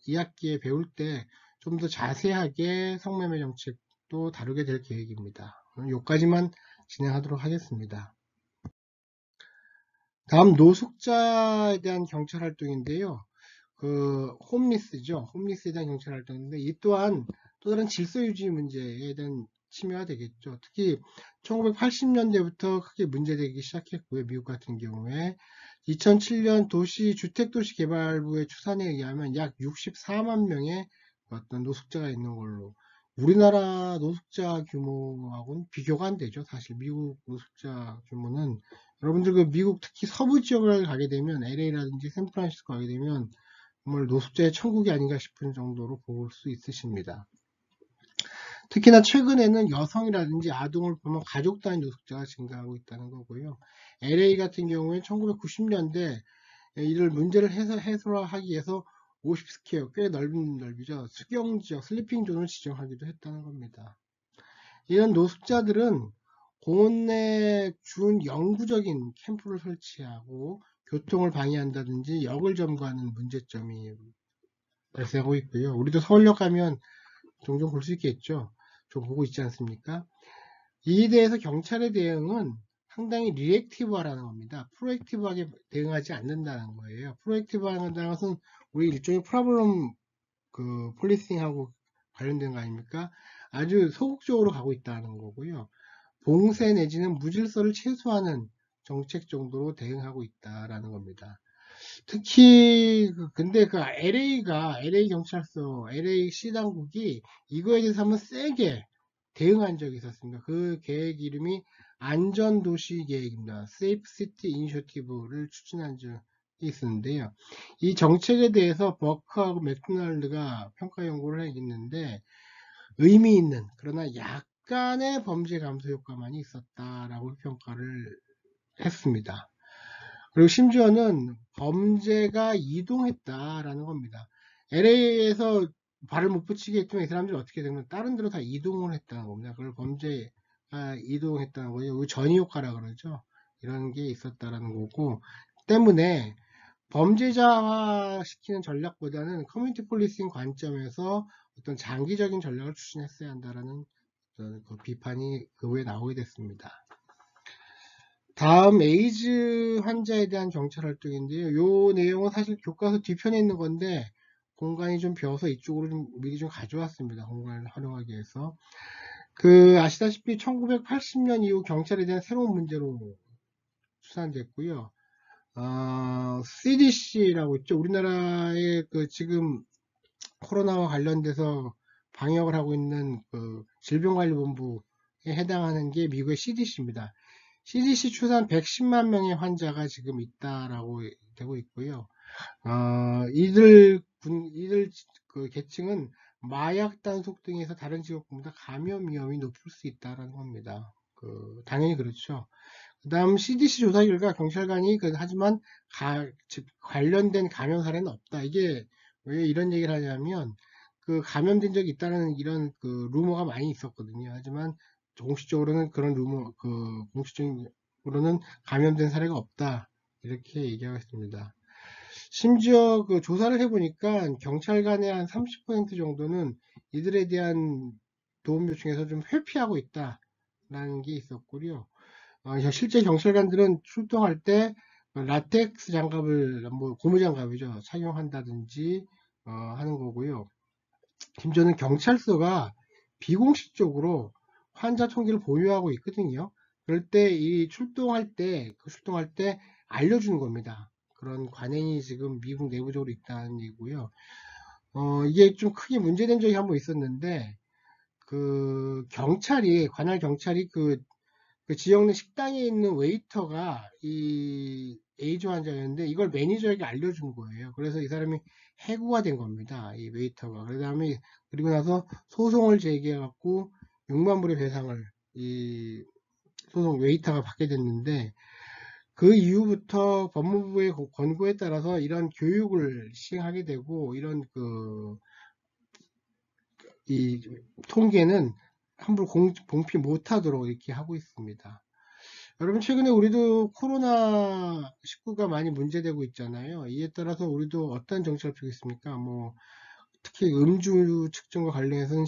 2학기에 배울 때 좀 더 자세하게 성매매 정책도 다루게 될 계획입니다. 여기까지만 진행하도록 하겠습니다. 다음 노숙자에 대한 경찰 활동인데요. 홈리스죠. 홈리스에 대한 경찰 활동인데 이 또한 또 다른 질서 유지 문제에 대한 침해가 되겠죠. 특히 1980년대부터 크게 문제되기 시작했고요. 미국 같은 경우에 2007년 주택도시개발부의 추산에 의하면 약 64만 명의 어떤 노숙자가 있는 걸로, 우리나라 노숙자 규모하고는 비교가 안 되죠. 사실 미국 노숙자 규모는 여러분들 그 미국 특히 서부 지역을 가게 되면 LA라든지 샌프란시스코 가게 되면 정말 노숙자의 천국이 아닌가 싶은 정도로 볼 수 있으십니다. 특히나 최근에는 여성이라든지 아동을 보면 가족 단위 노숙자가 증가하고 있다는 거고요. LA 같은 경우에 1990년대 이를 문제를 해소하기 위해서 50스퀘어, 꽤 넓은 넓이죠. 수경지역, 슬리핑존을 지정하기도 했다는 겁니다. 이런 노숙자들은 공원 내 준 영구적인 캠프를 설치하고 교통을 방해한다든지 역을 점거하는 문제점이 발생하고 있고요. 우리도 서울역 가면 종종 볼 수 있겠죠. 좀 보고 있지 않습니까? 이에 대해서 경찰의 대응은 상당히 리액티브하라는 겁니다. 프로액티브하게 대응하지 않는다는 거예요. 프로액티브하다는 것은 우리 일종의 프로블럼 그 폴리싱하고 관련된 거 아닙니까? 아주 소극적으로 가고 있다는 거고요. 봉쇄 내지는 무질서를 최소화하는 정책 정도로 대응하고 있다라는 겁니다. 특히 근데 그 LA 경찰서, LA시 당국이 이거에 대해서 한번 세게 대응한 적이 있었습니다. 그 계획 이름이 안전도시 계획입니다. Safe City Initiative를 추진한 적이 있었는데요. 이 정책에 대해서 버크하고 맥도날드가 평가 연구를 했는데 의미 있는 그러나 약간의 범죄 감소 효과만이 있었다라고 평가를 했습니다. 그리고 심지어는 범죄가 이동했다라는 겁니다. LA에서 발을 못 붙이게 했지만 이 사람들이 어떻게 되면 다른 데로 다 이동을 했다는 겁니다. 그걸 범죄가 이동했다는 거예요. 전이 효과라 그러죠. 이런 게 있었다라는 거고 때문에 범죄자화 시키는 전략보다는 커뮤니티 폴리싱 관점에서 어떤 장기적인 전략을 추진했어야 한다라는 그 비판이 그 후에 나오게 됐습니다. 다음 에이즈 환자에 대한 경찰 활동인데요. 이 내용은 사실 교과서 뒤편에 있는 건데 공간이 좀 비어서 이쪽으로 좀 미리 좀 가져왔습니다. 공간을 활용하기 위해서. 그 아시다시피 1980년 이후 경찰에 대한 새로운 문제로 추산됐고요. CDC라고 있죠. 우리나라의 그 지금 코로나와 관련돼서 방역을 하고 있는 그 질병관리본부에 해당하는 게 미국의 CDC입니다. CDC 추산 110만 명의 환자가 지금 있다라고 되고 있고요. 이들 그 계층은 마약 단속 등에서 다른 직업보다 감염 위험이 높을 수 있다라는 겁니다. 당연히 그렇죠. 그 다음 CDC 조사 결과 경찰관이 하지만 관련된 감염 사례는 없다. 이게 왜 이런 얘기를 하냐면 감염된 적이 있다는 이런 루머가 많이 있었거든요. 하지만 공식적으로는 그런 공식적으로는 감염된 사례가 없다. 이렇게 얘기하고 있습니다. 심지어 조사를 해보니까 경찰관의 한 30% 정도는 이들에 대한 도움 요청에서 좀 회피하고 있다라는 게 있었고요. 실제 경찰관들은 출동할 때 라텍스 장갑을 고무장갑이죠 착용한다든지 하는 거고요. 심지어는 경찰서가 비공식적으로 환자 통계를 보유하고 있거든요. 그럴 때 출동할 때 알려주는 겁니다. 그런 관행이 지금 미국 내부적으로 있다는 얘기고요. 이게 좀 크게 문제된 적이 한번 있었는데 관할 경찰이 그 지역 내 식당에 있는 웨이터가 이 에이즈 환자였는데 이걸 매니저에게 알려준 거예요. 그래서 이 사람이 해고가 된 겁니다. 이 웨이터가. 그리고 나서 소송을 제기해갖고 6만 불의 배상을 이 소송 웨이터가 받게 됐는데 그 이후부터 법무부의 권고에 따라서 이런 교육을 시행하게 되고 이런 이 통계는 함부로 공피 못하도록 이렇게 하고 있습니다. 여러분 최근에 우리도 코로나19가 많이 문제되고 있잖아요. 이에 따라서 우리도 어떤 정책을 펴고 있습니까? 특히 음주 측정과 관련해서는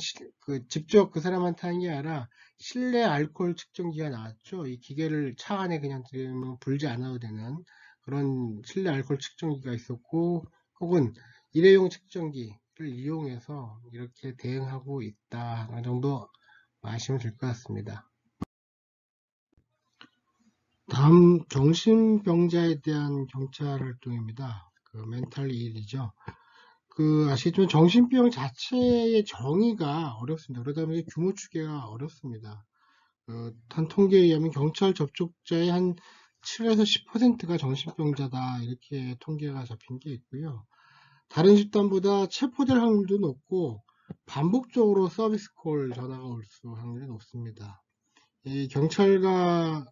직접 그 사람한테 하는 게 아니라 실내 알코올 측정기가 나왔죠. 이 기계를 차 안에 그냥 들으면 불지 않아도 되는 그런 실내 알코올 측정기가 있었고 혹은 일회용 측정기를 이용해서 이렇게 대응하고 있다 정도 아시면 될 것 같습니다. 다음 정신병자에 대한 경찰 활동입니다. 멘탈 일이죠. 아시겠지만 정신병 자체의 정의가 어렵습니다. 그러다 보니 규모 추계가 어렵습니다. 한 통계에 의하면 경찰 접촉자의 한 7에서 10%가 정신병자다 이렇게 통계가 잡힌 게 있고요. 다른 집단보다 체포될 확률도 높고 반복적으로 서비스콜 전화가 올 수 확률이 높습니다. 이 경찰과의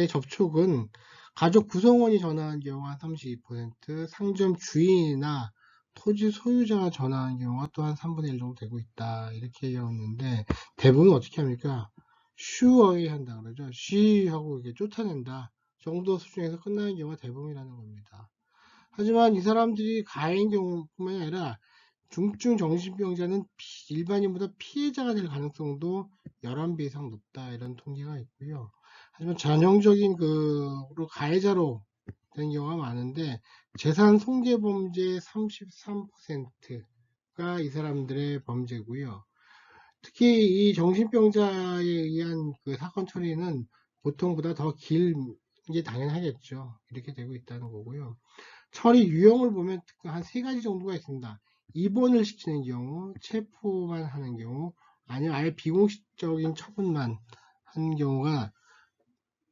접촉은 가족 구성원이 전화한 경우가 32%, 상점 주인이나 토지 소유자가 전화한 경우가 또한 3분의 1 정도 되고 있다 이렇게 얘기하는데, 대부분 어떻게 합니까? 슈어웨이 한다 그러죠. 쉬하고 이렇게 쫓아낸다 정도 수준에서 끝나는 경우가 대부분이라는 겁니다. 하지만 이 사람들이 가해인 경우뿐만 아니라 중증 정신병자는 일반인보다 피해자가 될 가능성도 11배 이상 높다 이런 통계가 있고요. 하지만 전형적인 가해자로 되는 경우가 많은데, 재산 손괴 범죄의 33%가 이 사람들의 범죄고요. 특히 이 정신병자에 의한 사건 처리는 보통보다 더 긴 게 당연하겠죠. 이렇게 되고 있다는 거고요. 처리 유형을 보면 한 3가지 정도가 있습니다. 입원을 시키는 경우, 체포만 하는 경우, 아니면 아예 비공식적인 처분만 하는 경우가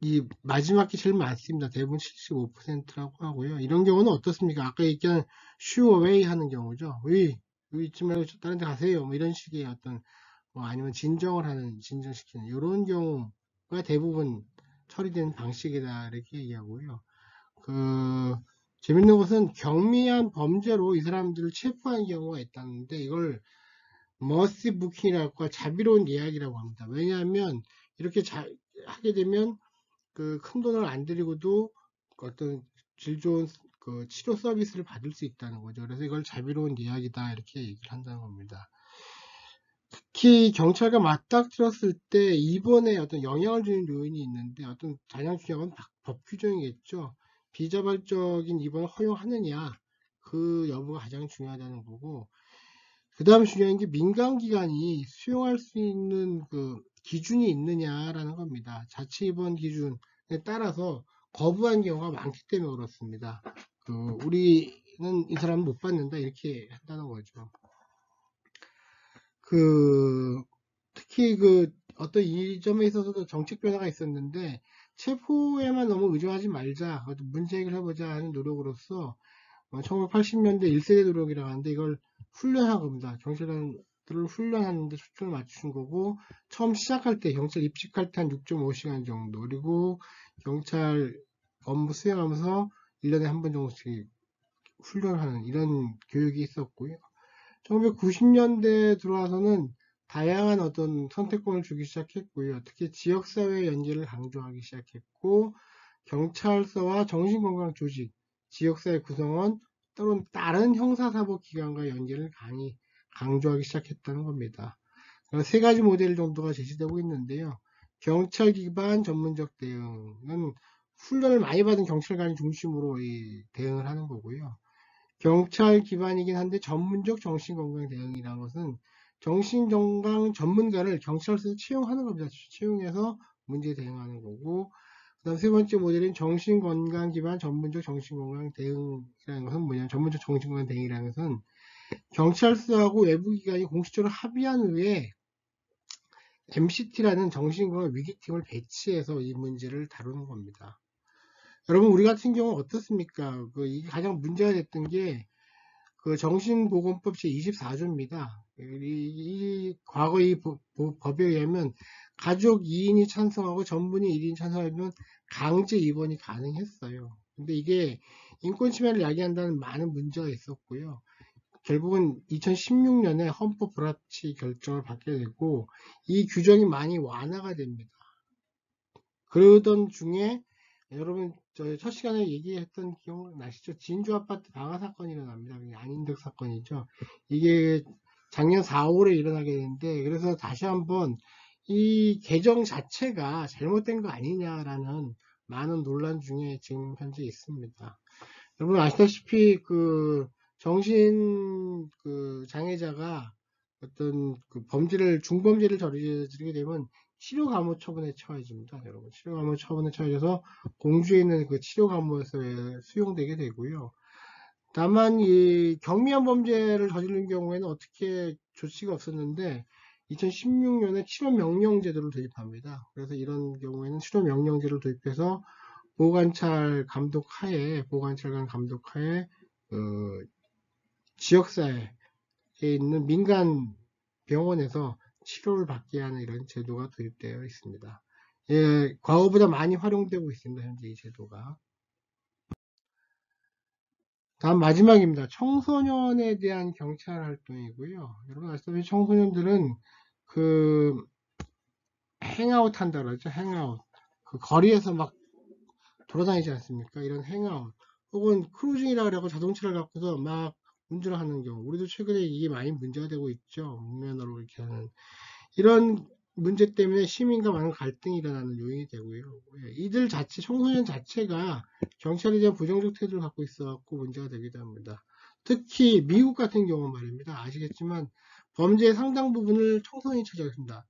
이 마지막 게 제일 많습니다. 대부분 75%라고 하고요. 이런 경우는 어떻습니까? 아까 얘기한 슈어웨이 하는 경우죠. 여기 있지 말고 다른 데 가세요. 뭐 이런 식의 어떤 아니면 진정시키는 이런 경우가 대부분 처리되는 방식이다 이렇게 얘기하고요. 재밌는 것은 경미한 범죄로 이 사람들을 체포한 경우가 있다는데, 이걸 머시 부킹이라고 자비로운 예약이라고 합니다. 왜냐하면 이렇게 하게 되면 큰 돈을 안 들이고도 어떤 질 좋은 치료 서비스를 받을 수 있다는 거죠. 그래서 이걸 자비로운 예약이다 이렇게 얘기를 한다는 겁니다. 특히 경찰과 맞닥뜨렸을 때 입원에 어떤 영향을 주는 요인이 있는데, 어떤 가장 중요한 건 법 규정이겠죠. 비자발적인 입원을 허용하느냐, 그 여부가 가장 중요하다는 거고, 그 다음에 중요한 게 민간기관이 수용할 수 있는 기준이 있느냐라는 겁니다. 자체 입원 기준에 따라서 거부한 경우가 많기 때문에 그렇습니다. 우리는 이 사람을 못 받는다 이렇게 한다는 거죠. 특히 어떤 이 점에 있어서도 정책 변화가 있었는데, 체포에만 너무 의존하지 말자, 문제 해결해보자 하는 노력으로서 1980년대 1세대 노력이라고 하는데, 이걸 훈련한 겁니다. 경찰관들을 훈련하는데 초점을 맞추신 거고, 처음 시작할 때 경찰 입직할 때 한 6.5시간 정도, 그리고 경찰 업무 수행하면서 1년에 한 번 정도씩 훈련하는 이런 교육이 있었고요. 1990년대 들어와서는 다양한 어떤 선택권을 주기 시작했고요. 특히 지역사회 연계를 강조하기 시작했고, 경찰서와 정신건강조직, 지역사회 구성원 또는 다른 형사사법기관과 연계를 강조하기 시작했다는 겁니다. 3가지 모델 정도가 제시되고 있는데요. 경찰 기반 전문적 대응은 훈련을 많이 받은 경찰관이 중심으로 대응을 하는 거고요. 경찰 기반이긴 한데 전문적 정신건강 대응이라는 것은 정신건강 전문가를 경찰서에서 채용하는 겁니다. 채용해서 문제 대응하는 거고, 그 다음 3번째 모델인 정신건강 기반 전문적 정신건강 대응이라는 것은 뭐냐면, 전문적 정신건강 대응이라는 것은 경찰서하고 외부기관이 공식적으로 합의한 후에 MCT라는 정신건강 위기팀을 배치해서 이 문제를 다루는 겁니다. 여러분, 우리 같은 경우는 어떻습니까? 이게 가장 문제가 됐던 게 정신보건법 제24조입니다. 과거 이 법에 의하면 가족 2인이 찬성하고 전문의 1인 찬성하면 강제 입원이 가능했어요. 근데 이게 인권 침해를 야기한다는 많은 문제가 있었고요. 결국은 2016년에 헌법 불합치 결정을 받게 되고, 이 규정이 많이 완화가 됩니다. 그러던 중에 여러분 저희 첫 시간에 얘기했던 기억나시죠? 진주 아파트 방화 사건이 일어납니다. 안인덕 사건이죠. 이게 작년 4월에 일어나게 되는데, 그래서 다시 한번 이 개정 자체가 잘못된 거 아니냐라는 많은 논란 중에 지금 현재 있습니다. 여러분 아시다시피 정신 장애자가 어떤 중범죄를 저지르게 되면 치료 감호 처분에 처해집니다. 여러분, 치료 감호 처분에 처해져서 공주에 있는 치료 감호소에 수용되게 되고요. 다만 이 경미한 범죄를 저지른 경우에는 어떻게 조치가 없었는데, 2016년에 치료 명령 제도를 도입합니다. 그래서 이런 경우에는 치료 명령 제도를 도입해서 보호관찰관 감독하에 지역사회에 있는 민간 병원에서 치료를 받게 하는 이런 제도가 도입되어 있습니다. 예, 과거보다 많이 활용되고 있습니다. 현재 이 제도가. 다음 마지막입니다. 청소년에 대한 경찰 활동이고요. 여러분 아시다시피 청소년들은 그 행아웃 한다 그러죠. 행아웃. 그 거리에서 막 돌아다니지 않습니까? 이런 행아웃. 혹은 크루징이라 그래고 자동차를 갖고서 막 운전을 하는 경우. 우리도 최근에 이게 많이 문제가 되고 있죠. 무면허로 이렇게 하는. 이런 문제 때문에 시민과 많은 갈등이 일어나는 요인이 되고요. 이들 자체, 청소년 자체가 경찰에 대한 부정적 태도를 갖고 있어갖고 문제가 되기도 합니다. 특히 미국 같은 경우 말입니다. 아시겠지만 범죄의 상당 부분을 청소년이 차지하고 있습니다.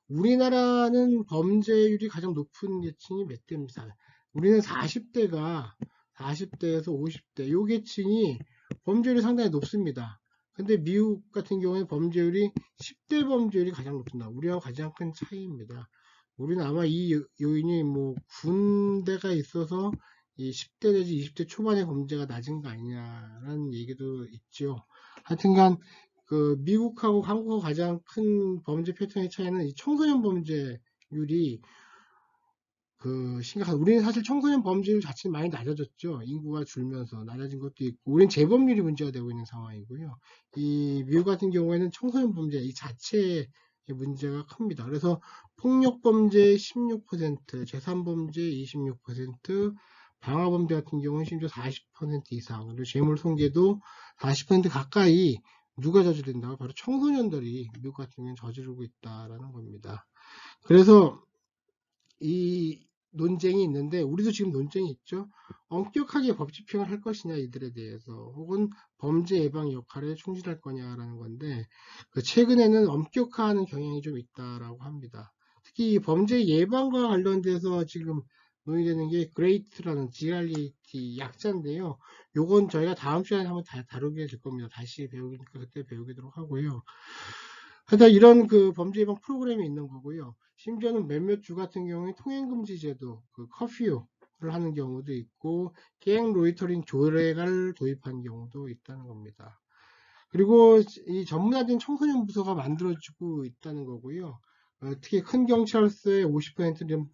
우리나라는 범죄율이 가장 높은 계층이 몇 대입니다. 우리는 40대에서 50대 요 계층이 범죄율이 상당히 높습니다. 근데 미국 같은 경우에 범죄율이 10대 범죄율이 가장 높습니다. 우리와 가장 큰 차이입니다. 우리는 아마 이 요인이 뭐 군대가 있어서 이 10대 내지 20대 초반의 범죄가 낮은 거 아니냐라는 얘기도 있죠. 하여튼간 그 미국하고 한국하고 가장 큰 범죄 패턴의 차이는 이 청소년 범죄율이 심각한, 우리는 사실 청소년 범죄율 자체는 많이 낮아졌죠. 인구가 줄면서 낮아진 것도 있고, 우리는 재범률이 문제가 되고 있는 상황이고요. 이 미국 같은 경우에는 청소년 범죄 이 자체의 문제가 큽니다. 그래서 폭력 범죄 16%, 재산 범죄 26%, 방화 범죄 같은 경우는 심지어 40% 이상, 그리고 재물 손괴도 40% 가까이 누가 저지른다고? 바로 청소년들이 미국 같은 경우는 저지르고 있다라는 겁니다. 그래서 이 논쟁이 있는데 우리도 지금 논쟁이 있죠. 엄격하게 법 집행을 할 것이냐 이들에 대해서, 혹은 범죄 예방 역할에 충실할 거냐라는 건데 최근에는 엄격화하는 경향이 좀 있다라고 합니다. 특히 범죄 예방과 관련돼서 지금 논의되는 게 그레이트라는 GRAT 약자인데요. 요건 저희가 다음 시간에 한번 다루게 될 겁니다. 다시 배우니까 그때 배우도록 하고요. 하여튼 이런 그 범죄 예방 프로그램이 있는 거고요. 심지어는 몇몇 주 같은 경우에 통행금지 제도, 커피유를 하는 경우도 있고, 갱 로이터링 조례를 도입한 경우도 있다는 겁니다. 그리고 이 전문화된 청소년 부서가 만들어지고 있다는 거고요. 특히 큰 경찰서의 50%는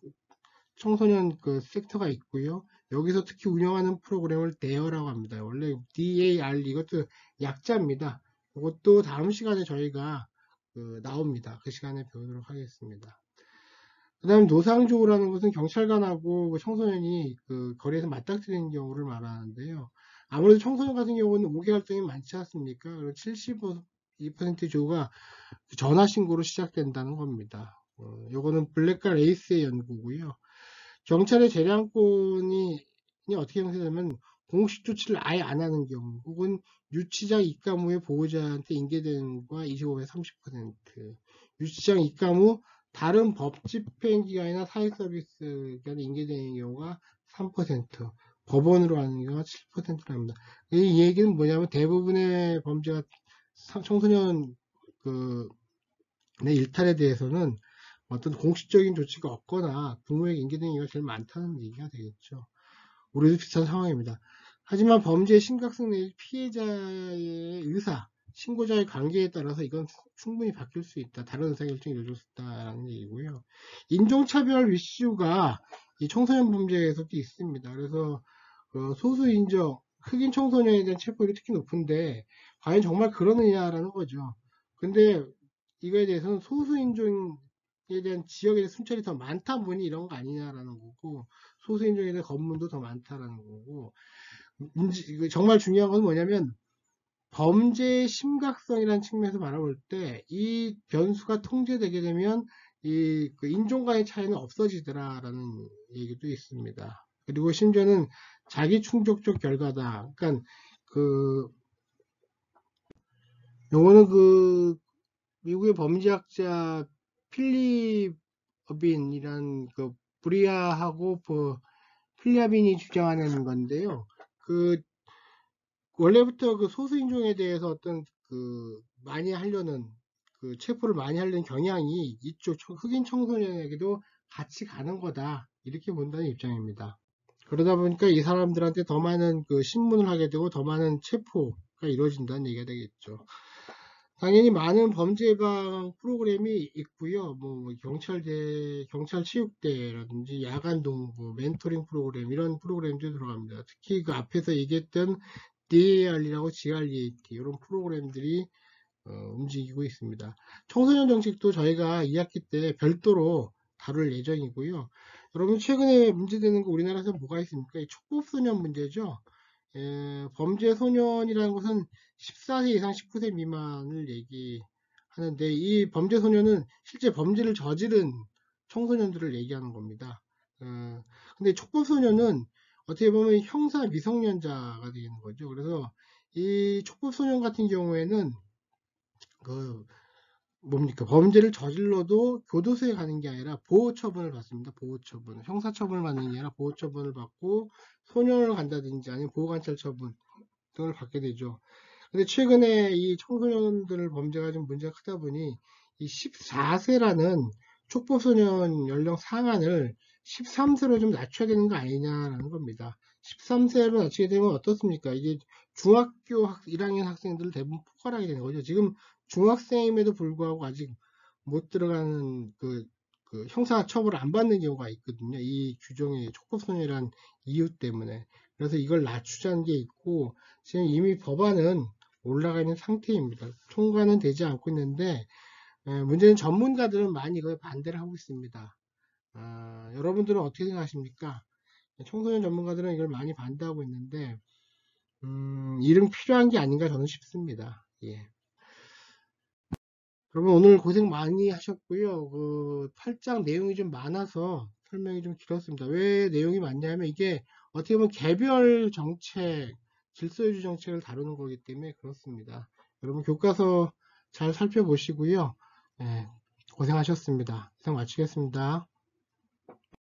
청소년 그 섹터가 있고요. 여기서 특히 운영하는 프로그램을 DARE라고 합니다. 원래 DAR 이것도 약자입니다. 이것도 다음 시간에 저희가 나옵니다. 그 시간에 배우도록 하겠습니다. 그 다음에 노상조라는 것은 경찰관하고 청소년이 거리에서 맞닥뜨리는 경우를 말하는데요. 아무래도 청소년 같은 경우는 5개 활동이 많지 않습니까? 그리고 72% 조가 전화신고로 시작된다는 겁니다. 요거는 블랙과 레이스의 연구고요. 경찰의 재량권이 어떻게 형성되냐면 공식 조치를 아예 안 하는 경우, 혹은 유치장 입감 후에 보호자한테 인계되는 거가 25에서 30%, 유치장 입감 후 다른 법 집행 기관이나 사회 서비스 기관에 인계되는 경우가 3%, 법원으로 하는 경우가 7%랍니다. 이 얘기는 뭐냐면 대부분의 범죄가 청소년 일탈에 대해서는 어떤 공식적인 조치가 없거나 부모에게 인계된 경우가 제일 많다는 얘기가 되겠죠. 우리도 비슷한 상황입니다. 하지만 범죄의 심각성 내지 피해자의 의사, 신고자의 관계에 따라서 이건 충분히 바뀔 수 있다. 다른 의사결정이 이루어질 수 있다라는 얘기고요. 인종차별 이슈가 이 청소년 범죄에서도 있습니다. 그래서 소수 인종, 흑인 청소년에 대한 체포율이 특히 높은데 과연 정말 그러느냐라는 거죠. 근데 이거에 대해서는 소수 인종에 대한 지역에 대한 순찰이 더 많다 보니 이런 거 아니냐라는 거고, 소수 인종에 대한 검문도 더 많다라는 거고, 정말 중요한 건 뭐냐면 범죄의 심각성이라는 측면에서 바라볼 때 이 변수가 통제되게 되면 이 인종 간의 차이는 없어지더라라는 얘기도 있습니다. 그리고 심지어는 자기 충족적 결과다. 그러니까 요거는 미국의 범죄학자 필립 어빈이란 브리아하고 필리아빈이 주장하는 건데요. 원래부터 소수 인종에 대해서 어떤 많이 하려는 체포를 많이 하려는 경향이 이쪽 흑인 청소년에게도 같이 가는 거다, 이렇게 본다는 입장입니다. 그러다 보니까 이 사람들한테 더 많은 그 신문을 하게 되고 더 많은 체포가 이루어진다는 얘기가 되겠죠. 당연히 많은 범죄 예방 프로그램이 있고요. 뭐 경찰 체육대라든지 야간 동부, 멘토링 프로그램 이런 프로그램들이 들어갑니다. 특히 그 앞에서 얘기했던 DAR이라고 GREAT 이런 프로그램들이 움직이고 있습니다. 청소년 정책도 저희가 2학기 때 별도로 다룰 예정이고요. 여러분 최근에 문제되는 거 우리나라에서 뭐가 있습니까? 이 촉법소년 문제죠. 범죄 소년이라는 것은 14세 이상 19세 미만을 얘기하는데 이 범죄 소년은 실제 범죄를 저지른 청소년들을 얘기하는 겁니다. 근데 촉법 소년은 어떻게 보면 형사 미성년자가 되는 거죠. 그래서 이 촉법 소년 같은 경우에는 그 뭡니까? 범죄를 저질러도 교도소에 가는 게 아니라 보호처분을 받습니다. 보호처분. 형사처분을 받는 게 아니라 보호처분을 받고 소년을 간다든지 아니면 보호관찰처분 등을 받게 되죠. 근데 최근에 이 청소년들 범죄가 좀 문제가 크다 보니 이 14세라는 촉법소년 연령 상한을 13세로 좀 낮춰야 되는 거 아니냐라는 겁니다. 13세로 낮추게 되면 어떻습니까? 이게 중학교 1학년 학생들 대부분 포괄하게 되는 거죠. 지금 중학생임에도 불구하고 아직 못 들어가는 그 형사 처벌을 안 받는 경우가 있거든요. 이 규정의 촉법소년이란 이유 때문에. 그래서 이걸 낮추자는 게 있고 지금 이미 법안은 올라가 있는 상태입니다. 통과는 되지 않고 있는데 문제는 전문가들은 많이 이거에 반대를 하고 있습니다. 여러분들은 어떻게 생각하십니까? 청소년 전문가들은 이걸 많이 반대하고 있는데 이름 필요한 게 아닌가 저는 싶습니다. 예. 여러분 오늘 고생 많이 하셨고요. 그 8장 내용이 좀 많아서 설명이 좀 길었습니다. 왜 내용이 많냐면 이게 어떻게 보면 개별 정책, 질서유지 정책을 다루는 거기 때문에 그렇습니다. 여러분 교과서 잘 살펴보시고요. 예, 고생하셨습니다. 이상 마치겠습니다.